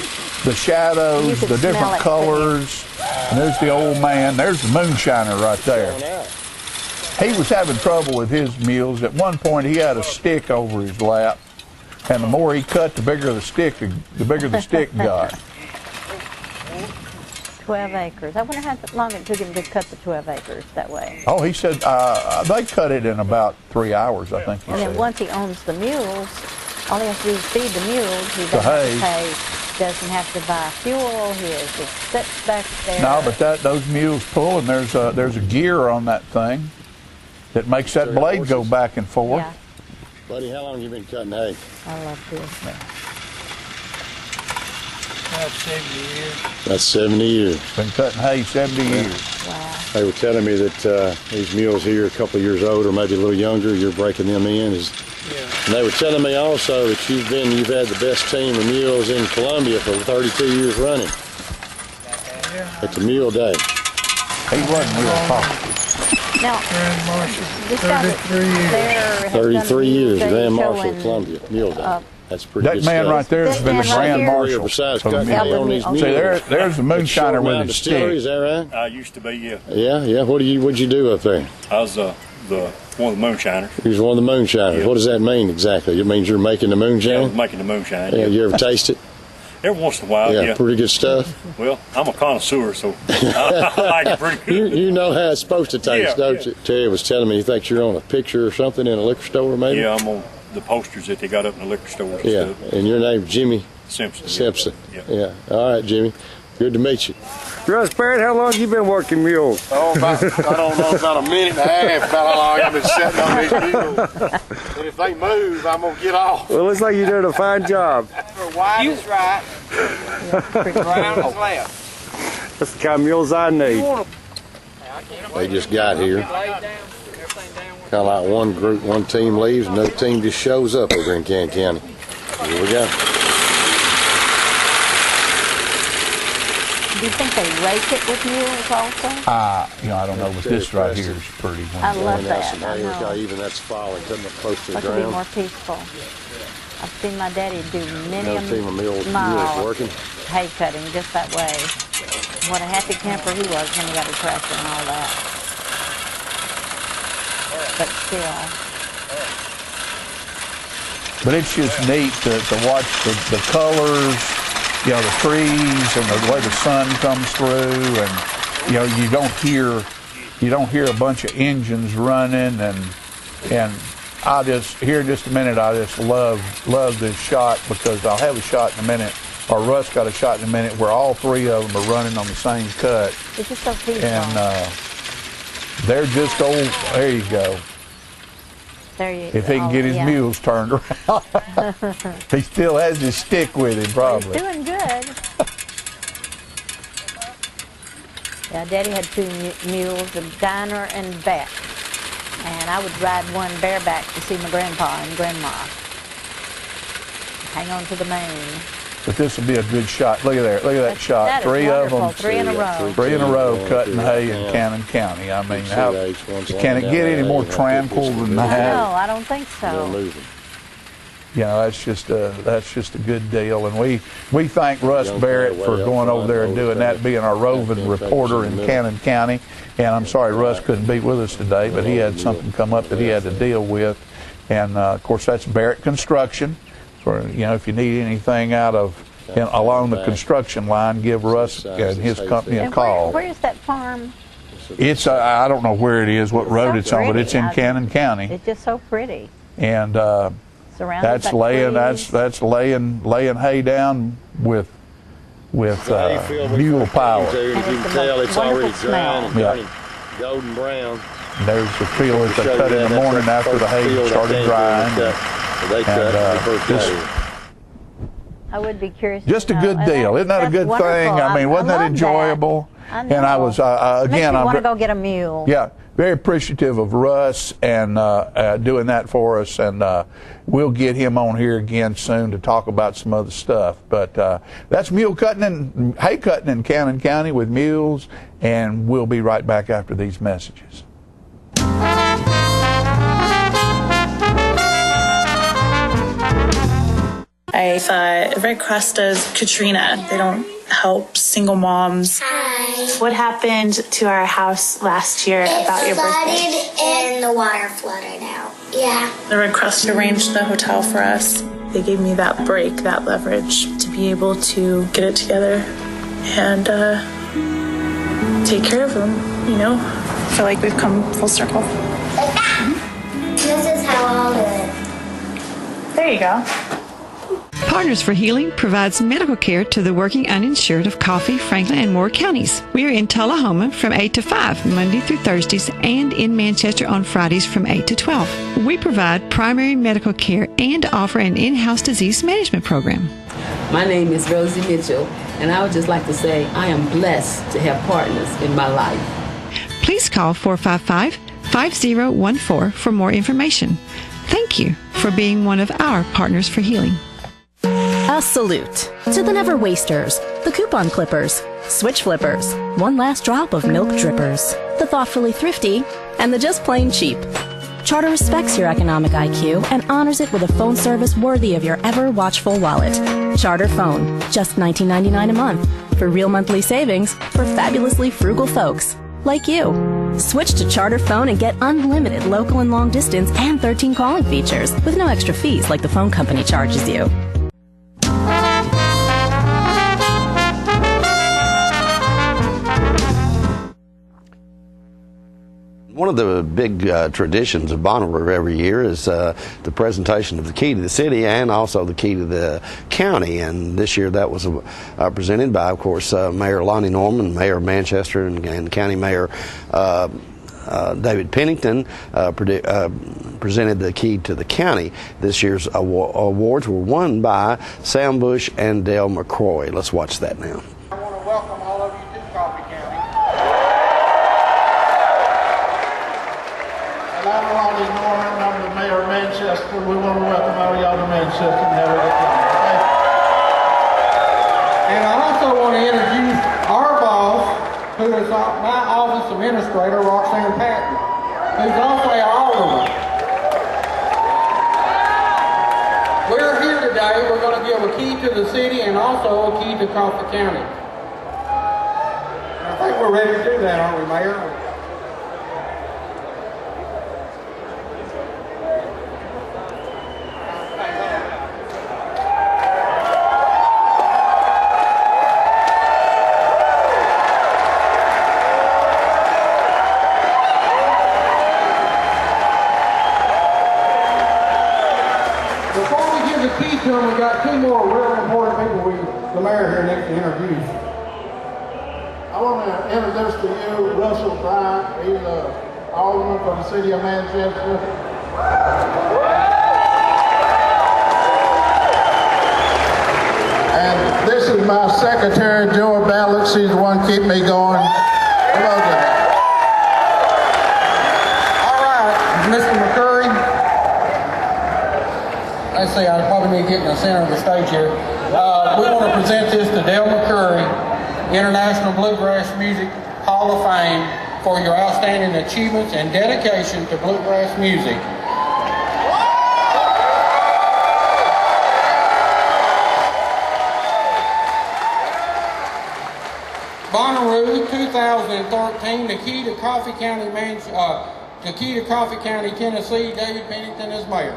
shadows, the different colors. And there's the old man. There's the moonshiner right there. He was having trouble with his mules. At one point, he had a stick over his lap, and the more he cut, the bigger the stick got. 12 acres. I wonder how long it took him to cut the 12 acres that way. Oh, he said they cut it in about 3 hours, I think he And said. then once he owns the mules, all he has to do is feed the mules. He doesn't have to pay, doesn't have to buy fuel. He just sits back there. No, but those mules pull, and there's a gear on that thing that makes that blade go back and forth. Yeah. Buddy, how long have you been cutting hay? I love this. About 70 years. That's 70 years. Been cutting hay 70 years. Wow. They were telling me that these mules here, a couple of years old or maybe a little younger, you're breaking them in. And they were telling me also that you've had the best team of mules in Columbia for 32 years running. At the Mule Day. He wasn't real popular. Now, this guy there has 33 years, done Grand Marshal showing, of Columbia, Mule Day. That's pretty That good man stuff. right there has been the Grand Marshal. Besides of the cutting mule. hay on these See, mules. there's the moonshiner with his Distillery, is stick. that right? I used to be, yeah. Yeah. What'd you do up there? I was one of the moonshiners. You was one of the moonshiners. Yeah. What does that mean exactly? It means you're making the Yeah, I moonshine? was making the moonshine. Yeah, you ever taste it? Every once in a while, yeah. Pretty good stuff. Well, I'm a connoisseur, so I like it pretty good. You know how it's supposed to taste, Yeah, don't you? Terry was telling me he thinks you're on a picture or something in a liquor store, maybe? Yeah, I'm on the posters that they got up in the liquor stores. Yeah, And stuff. and your name's Jimmy Simpson. Simpson. Yeah. All right, Jimmy. Good to meet you. Russ Barrett, how long you been working mules? Oh, about a minute and a half, about how long I've been sitting on these mules. And if they move, I'm going to get off. Well, looks like you're doing a fine job. Wide is right, round is left. That's the kind of mules I need. They just got here. Kind of like one group, one team leaves, another team just shows up over in Cannon County. Here we go. Do you think they rake it with mules also? I don't know, but this right here is pretty. I love that. I know. Even that's falling, cutting it close to the Like to be ground. more peaceful. I've seen my daddy do many No team of mules miles working. hay cutting just that way. What a happy camper he was when he got a tractor and all that. But still. But it's just neat to watch the colors, the trees and the way the sun comes through, and you don't hear a bunch of engines running, and I just here in just a minute I just love this shot, because I'll have a shot in a minute, or Russ got a shot in a minute where all three of them are running on the same cut. It's just so peaceful. And they're just old. There you go. There you If he can get his mules turned around. He still has his stick with him, probably. He's doing good. Yeah, Daddy had two mules, a Diner and Beck. And I would ride one bareback to see my grandpa and grandma. Hang on to the mane. But this will be a good shot. Look at there. Look at that shot. That is Three of them. wonderful. Three in a row. Three in a row cutting hay in Cannon County. I mean, can it get any more tranquil than that? No, I don't think so. That's just a good deal, and we thank Russ Barrett for going over there and doing that, being our roving reporter in Cannon County. And I'm sorry Russ couldn't be with us today, but he had something come up that he had to deal with, and of course that's Barrett Construction. For if you need anything out of along the construction line, give Russ and his company a And call. where is that farm? It's I don't know where it is, what road so it's on, but pretty. it's in Cannon County, It's just so pretty. and Surrounded that's by laying trees. that's laying hay down with mule power. As you can tell, it's already drying and Yeah. turning golden brown. And there's the field that they cut in the morning after the hay started drying. I would be curious. Just to a know. good And deal. Isn't that a that's good wonderful. thing? I mean, wasn't that love enjoyable? I And I was Makes again. me I'm want to go get a mule. Yeah, very appreciative of Russ and doing that for us, and we'll get him on here again soon to talk about some other stuff. But that's mule cutting and hay cutting in Cannon County with mules, and we'll be right back after these messages. I thought Red Cross does Katrina. They don't help single moms. Hi. What happened to our house last year about your birthday? It flooded and the water flooded out. Yeah. The Red Cross arranged the hotel for us. They gave me that break, that leverage to be able to get it together and take care of them, you know? I feel like we've come full circle. Like that. This is how I'll do it. There you go. Partners for Healing provides medical care to the working uninsured of Coffee, Franklin, and Moore counties. We are in Tullahoma from 8 to 5, Monday through Thursdays, and in Manchester on Fridays from 8 to 12. We provide primary medical care and offer an in-house disease management program. My name is Rosie Mitchell, and I would just like to say I am blessed to have partners in my life. Please call 455-5014 for more information. Thank you for being one of our Partners for Healing. A salute to the never wasters, the coupon clippers, switch flippers, one last drop of milk drippers, the thoughtfully thrifty, and the just plain cheap. Charter respects your economic IQ and honors it with a phone service worthy of your ever watchful wallet. Charter Phone, just $19.99 a month for real monthly savings for fabulously frugal folks like you. Switch to Charter Phone and get unlimited local and long distance and 13 calling features with no extra fees like the phone company charges you. One of the big traditions of Bonneville every year is the presentation of the key to the city and also the key to the county. And this year that was presented by, of course, Mayor Lonnie Norman, Mayor of Manchester, and County Mayor David Pennington presented the key to the county. This year's awards were won by Sam Bush and Dale McCroy. Let's watch that now. I want to welcome all of you to Coffee County. And I'm Lonnie Norman, I'm the mayor of Manchester. We want to welcome all y'all to Manchester and have a good time. And I also want to introduce our boss, who is my office administrator, Roxanne Patton, who's also our alderman. We're here today, we're going to give a key to the city and also a key to Coffee County. I think we're ready to do that, aren't we, Mayor? Before we give the key to them, we got two more really important people the mayor here next to introduce. I want to introduce to you Russell Bryant. He's an alderman for the city of Manchester. And this is my secretary, Joy Ballard. She's the one keeping me going. Hello, Joy. All right, Mr. McCurry. Let's see, I probably need to get in the center of the stage here. We want to present this to Dale McCurry, International Bluegrass Music Hall of Fame, for your outstanding achievements and dedication to bluegrass music. Bonnaroo 2013, the key to Coffee County, Tennessee. David Pennington is mayor.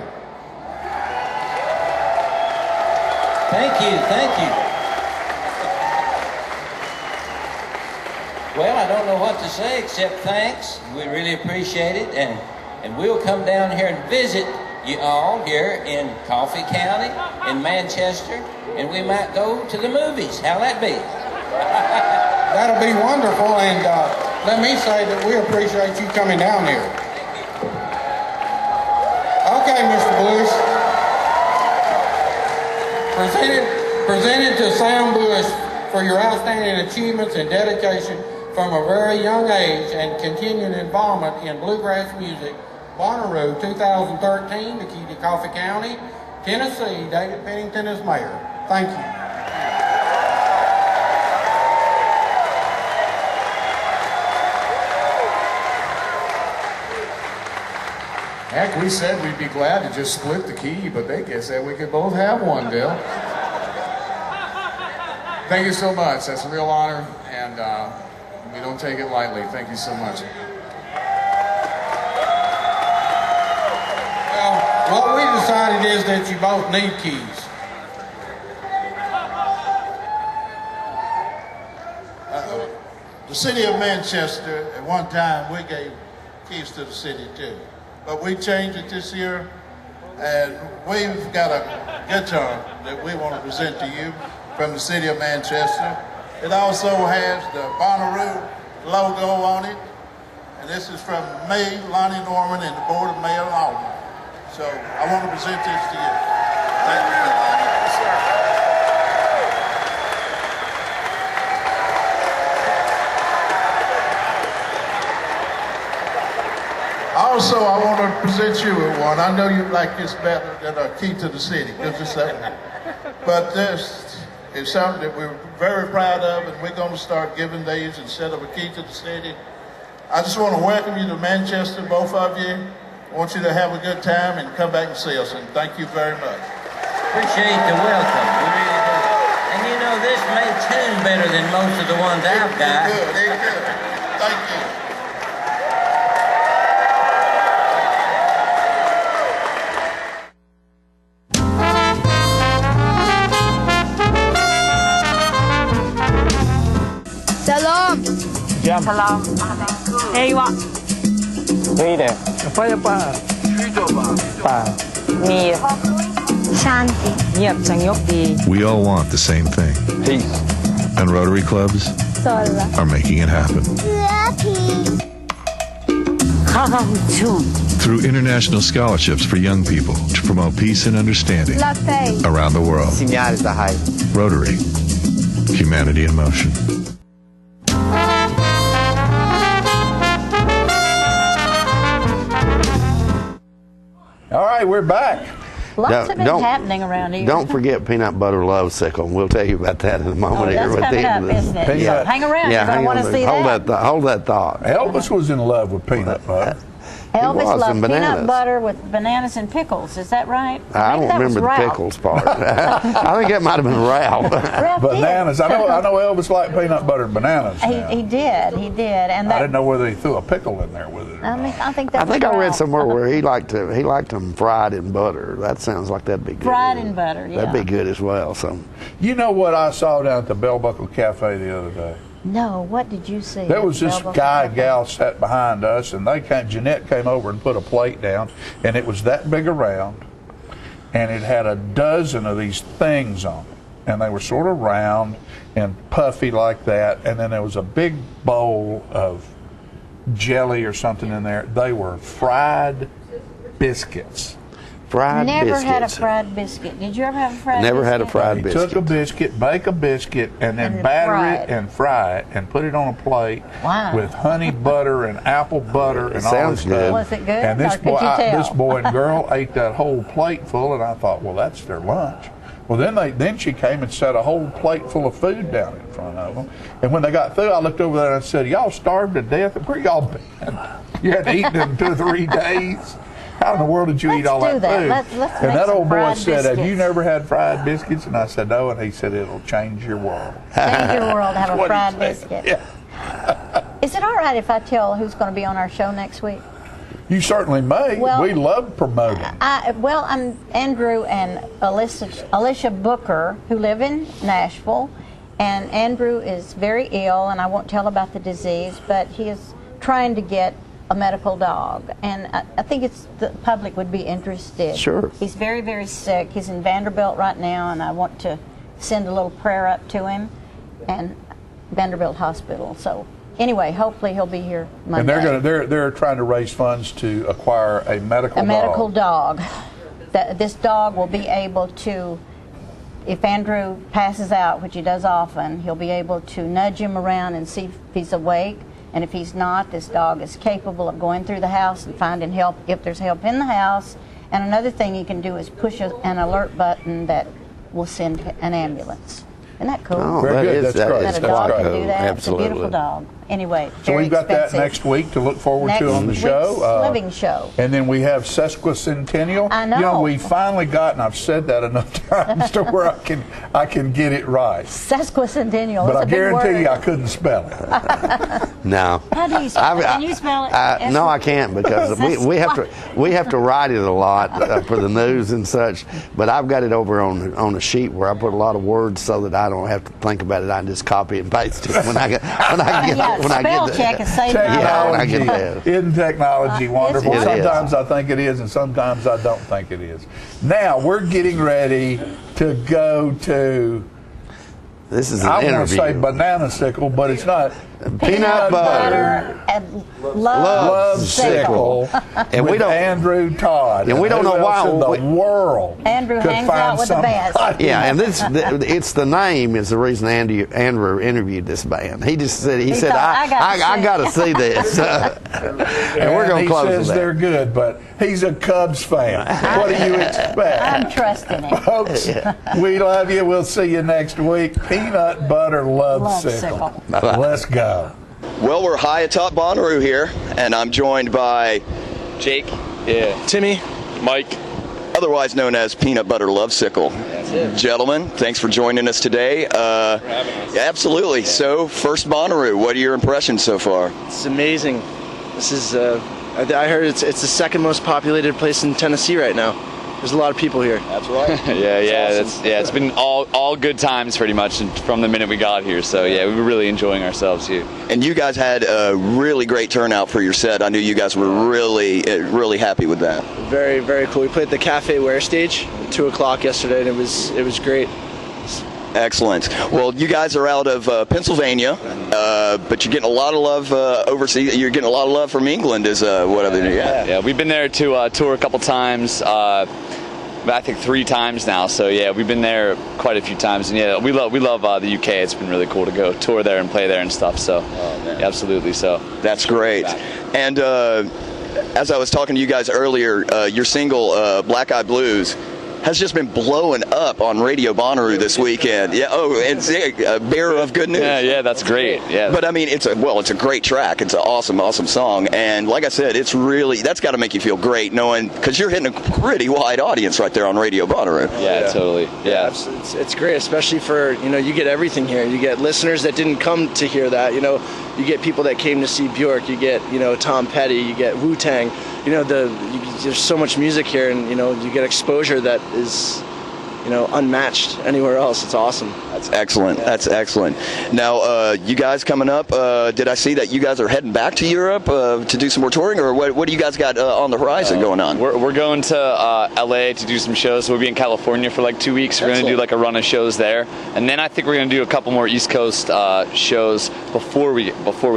Thank you, thank you. Well, I don't know what to say except thanks. We really appreciate it, and we'll come down here and visit you all here in Coffee County, in Manchester, and we might go to the movies. How'll that be? That'll be wonderful, and let me say that we appreciate you coming down here. Okay, Mr. Bush. Presented to Sam Bush for your outstanding achievements and dedication from a very young age and continuing involvement in bluegrass music, Bonnaroo 2013, the key to Coffee County, Tennessee. David Pennington is mayor. Thank you. Heck, we said we'd be glad to just split the key, but they said we could both have one, Bill. Thank you so much. That's a real honor, and we don't take it lightly. Thank you so much. Well, what we decided is that you both need keys. The city of Manchester, at one time, we gave keys to the city too. But we changed it this year, and we've got a guitar that we want to present to you from the city of Manchester. It also has the Bonnaroo logo on it, and this is from me, Lonnie Norman, and the Board of Mayor of Albany. So I want to present this to you. Thank you. Also, I want to present you with one. I know you like this better than a key to the city, but this is something that we're very proud of, and we're going to start giving these instead of a key to the city. I just want to welcome you to Manchester, both of you. I want you to have a good time and come back and see us, and thank you very much. Appreciate the welcome. We really do. And you know, this may tune better than most of the ones I've got. It's good. Thank you. Salam. Ewa. Rita. Apa ya Pak? Pak. Mia. Shanti. Yep, Changyok di. We all want the same thing. Peace. And Rotary clubs are making it happen. Through international scholarships for young people to promote peace and understanding around the world. Rotary. Humanity in motion. All right, we're back. Lots of it happening around here. Don't forget Peanut Butter Love Sickle. We'll tell you about that in a moment. That's coming up, isn't it? Yeah. Hang around, because I want to see that. Hold that thought. Elvis was in love with peanut butter. Elvis loved peanut butter with bananas and pickles. Is that right? I don't remember the pickles part. I think that might have been Ralph. Bananas. I know Elvis liked peanut butter and bananas. He did. And I didn't know whether he threw a pickle in there with it. I think that. I think I read somewhere where he liked them fried in butter. That sounds like that'd be good. Fried in butter, yeah. That'd be good as well. So, you know what I saw down at the Bell Buckle Cafe the other day? No, what did you see? There was this gal sat behind us, and Jeanette came over and put a plate down, and it was that big around, and it had a dozen of these things on it, and they were sort of round and puffy like that, and then there was a big bowl of jelly or something in there. They were fried biscuits. Never had a fried biscuit. Did you ever have a fried biscuit? Never had a fried biscuit. Took a biscuit, bake a biscuit, and then batter it and fry it, and put it on a plate with honey butter and apple butter and all this stuff. Was it good? And this boy and girl ate that whole plate full, and I thought, well, that's their lunch. Well, then she came and set a whole plate full of food down in front of them. And when they got through, I looked over there and I said, y'all starved to death? Where y'all been? You had to eat in 2 or 3 days? How in the world did you eat all that food? Let's and that old boy biscuits. said, have you never had fried biscuits? And I said, no. And he said, it'll change your world. Change your world, have a fried What he biscuit. said. Yeah. Is it all right if I tell who's going to be on our show next week? You certainly may. Well, we love promoting. I'm Andrew and Alicia Booker, who live in Nashville, And Andrew is very ill, and I won't tell about the disease, but he is trying to get a medical dog, and I think the public would be interested. Sure. He's very, very sick. He's in Vanderbilt right now, and I want to send a little prayer up to him, and Vanderbilt Hospital. So anyway, hopefully he'll be here Monday. And they're trying to raise funds to acquire a medical dog. This dog will be able to, if Andrew passes out, which he does often, he'll be able to nudge him around and see if he's awake. And if he's not, this dog is capable of going through the house and finding help if there's help in the house. And another thing he can do is push an alert button that will send an ambulance. Isn't that cool? Oh, very good. That's great. That a dog can do that. Absolutely. It's a beautiful dog. Anyway, so we've got expensive. that next week to look forward to on the show. Next living show. And then we have sesquicentennial. I know. You know, we finally got, and I've said that enough times to where I can get it right. Sesquicentennial. But I That's a big guarantee word. you I couldn't spell it. No. How do you spell it? Can you spell it? No, I can't, because we have to write it a lot for the news and such. But I've got it over on a sheet where I put a lot of words so that I don't have to think about it. I can just copy and paste it when I get there. Isn't technology wonderful? It Sometimes I think it is, and sometimes I don't think it is. Now we're getting ready to go to. This is an I want to interview. say banana sickle, but it's not. Peanut butter and love sickle. And with we don't. Andrew Todd. And we don't know who why else in the world. Andrew could hangs find out with the best. somebody. Yeah, and it's the name is the reason Andrew interviewed this band. He just said he said I got to see this, and we're going to close He with says that. they're good, but he's a Cubs fan. What do you expect? I'm trusting him. Folks, we love you. We'll see you next week. Peanut butter love sickle. Let's go. Well, we're high atop Bonnaroo here, and I'm joined by Jake, Timmy, Mike, otherwise known as Peanut Butter Lovesicle. That's it. Gentlemen, thanks for joining us today. Yeah, absolutely. So, first Bonnaroo, what are your impressions so far? It's amazing. This is, I heard it's the second most populated place in Tennessee right now. There's a lot of people here. That's right. It's been all good times pretty much from the minute we got here. So yeah, we were really enjoying ourselves here. And you guys had a really great turnout for your set. I knew you guys were really happy with that. Very, very cool. We played at the Cafe Ware stage at 2 o'clock yesterday, and it was great. Excellent. Well, you guys are out of Pennsylvania, but you're getting a lot of love overseas. You're getting a lot of love from England, is what I've been. Yeah, we've been there to tour a couple times. I think 3 times now. So yeah, we've been there quite a few times, and yeah, we love the UK. It's been really cool to go tour there and play there and stuff. So yeah, absolutely. So that's great. And as I was talking to you guys earlier, your single "Black Eyed Blues" has just been blowing up on Radio Bonnaroo this weekend. Yeah. Oh, it's a bearer of good news. Yeah, that's great. Yeah. But I mean, it's a great track. It's an awesome song. And like I said, that's got to make you feel great knowing, because you're hitting a pretty wide audience right there on Radio Bonnaroo. Yeah, totally. Yeah. It's great, especially for, you get everything here. You get listeners that didn't come to hear that. You get people that came to see Bjork. You get, Tom Petty. You get Wu-Tang. There's so much music here, and you get exposure that is unmatched anywhere else. It's awesome. That's excellent. Yeah. That's excellent. Now, you guys coming up, did I see that you guys are heading back to Europe to do some more touring, or what do you guys got on the horizon going on? We're going to LA to do some shows. So we'll be in California for like 2 weeks. We're going to do like a run of shows there, and then I think we're going to do a couple more East Coast shows before we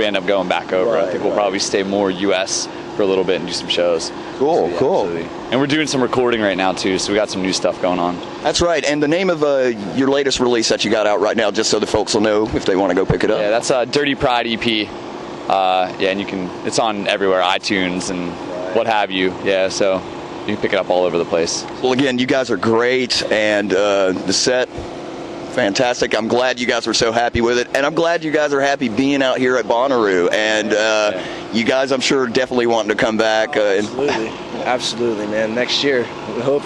end up going back over. I think we'll probably stay more U.S. for a little bit and do some shows. Cool, so, cool. Absolutely. And we're doing some recording right now too, so we got some new stuff going on. That's right. And the name of your latest release that you got out right now, just so the folks will know if they want to go pick it up. Yeah, that's Dirty Pride EP. And it's on everywhere, iTunes and what have you. Yeah, so you can pick it up all over the place. Well, again, you guys are great, and the set, fantastic. I'm glad you guys were so happy with it, and I'm glad you guys are happy being out here at Bonnaroo. And you guys, I'm sure, definitely wanting to come back. Absolutely, man. Next year, we hope.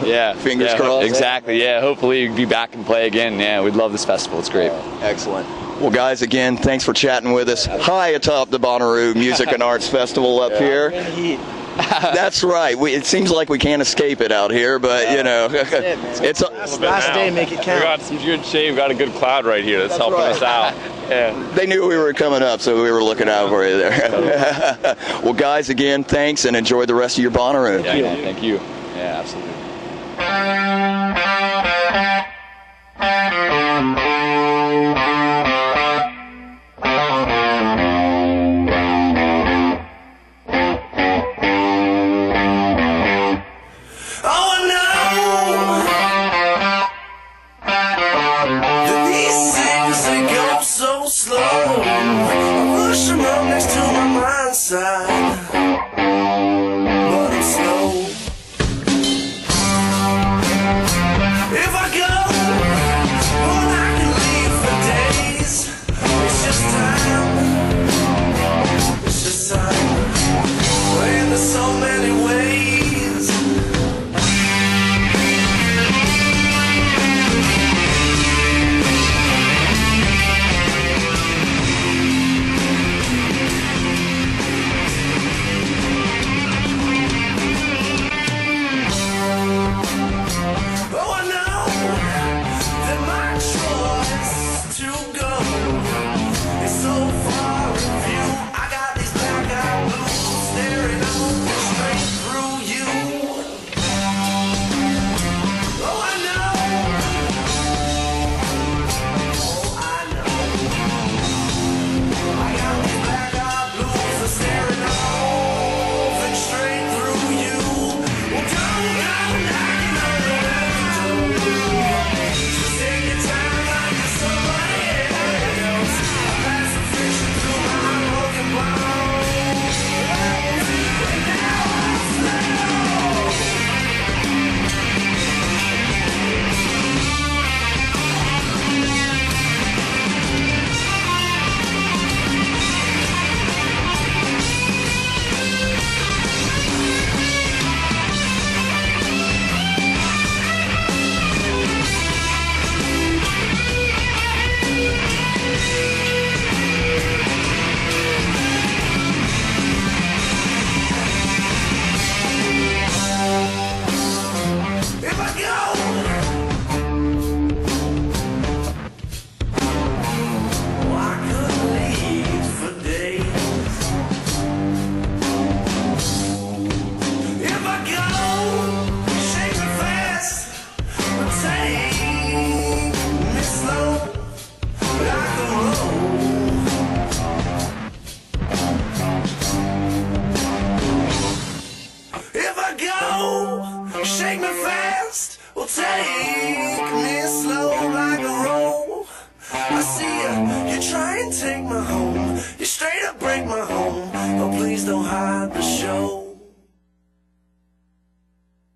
Yeah, fingers crossed. Exactly. Yeah, hopefully we'll be back and play again. Yeah, we'd love this festival. It's great. Excellent. Well, guys, again, thanks for chatting with us. High atop the Bonnaroo Music and Arts Festival up here. That's right. It seems like we can't escape it out here, but you know, it's last day. Make it count. We got some good shade. We got a good cloud right here that's helping us out. Yeah. They knew we were coming up, so we were looking out for you there. Well, guys, again, thanks, and enjoy the rest of your Bonnaroo. Thank you. Yeah, absolutely.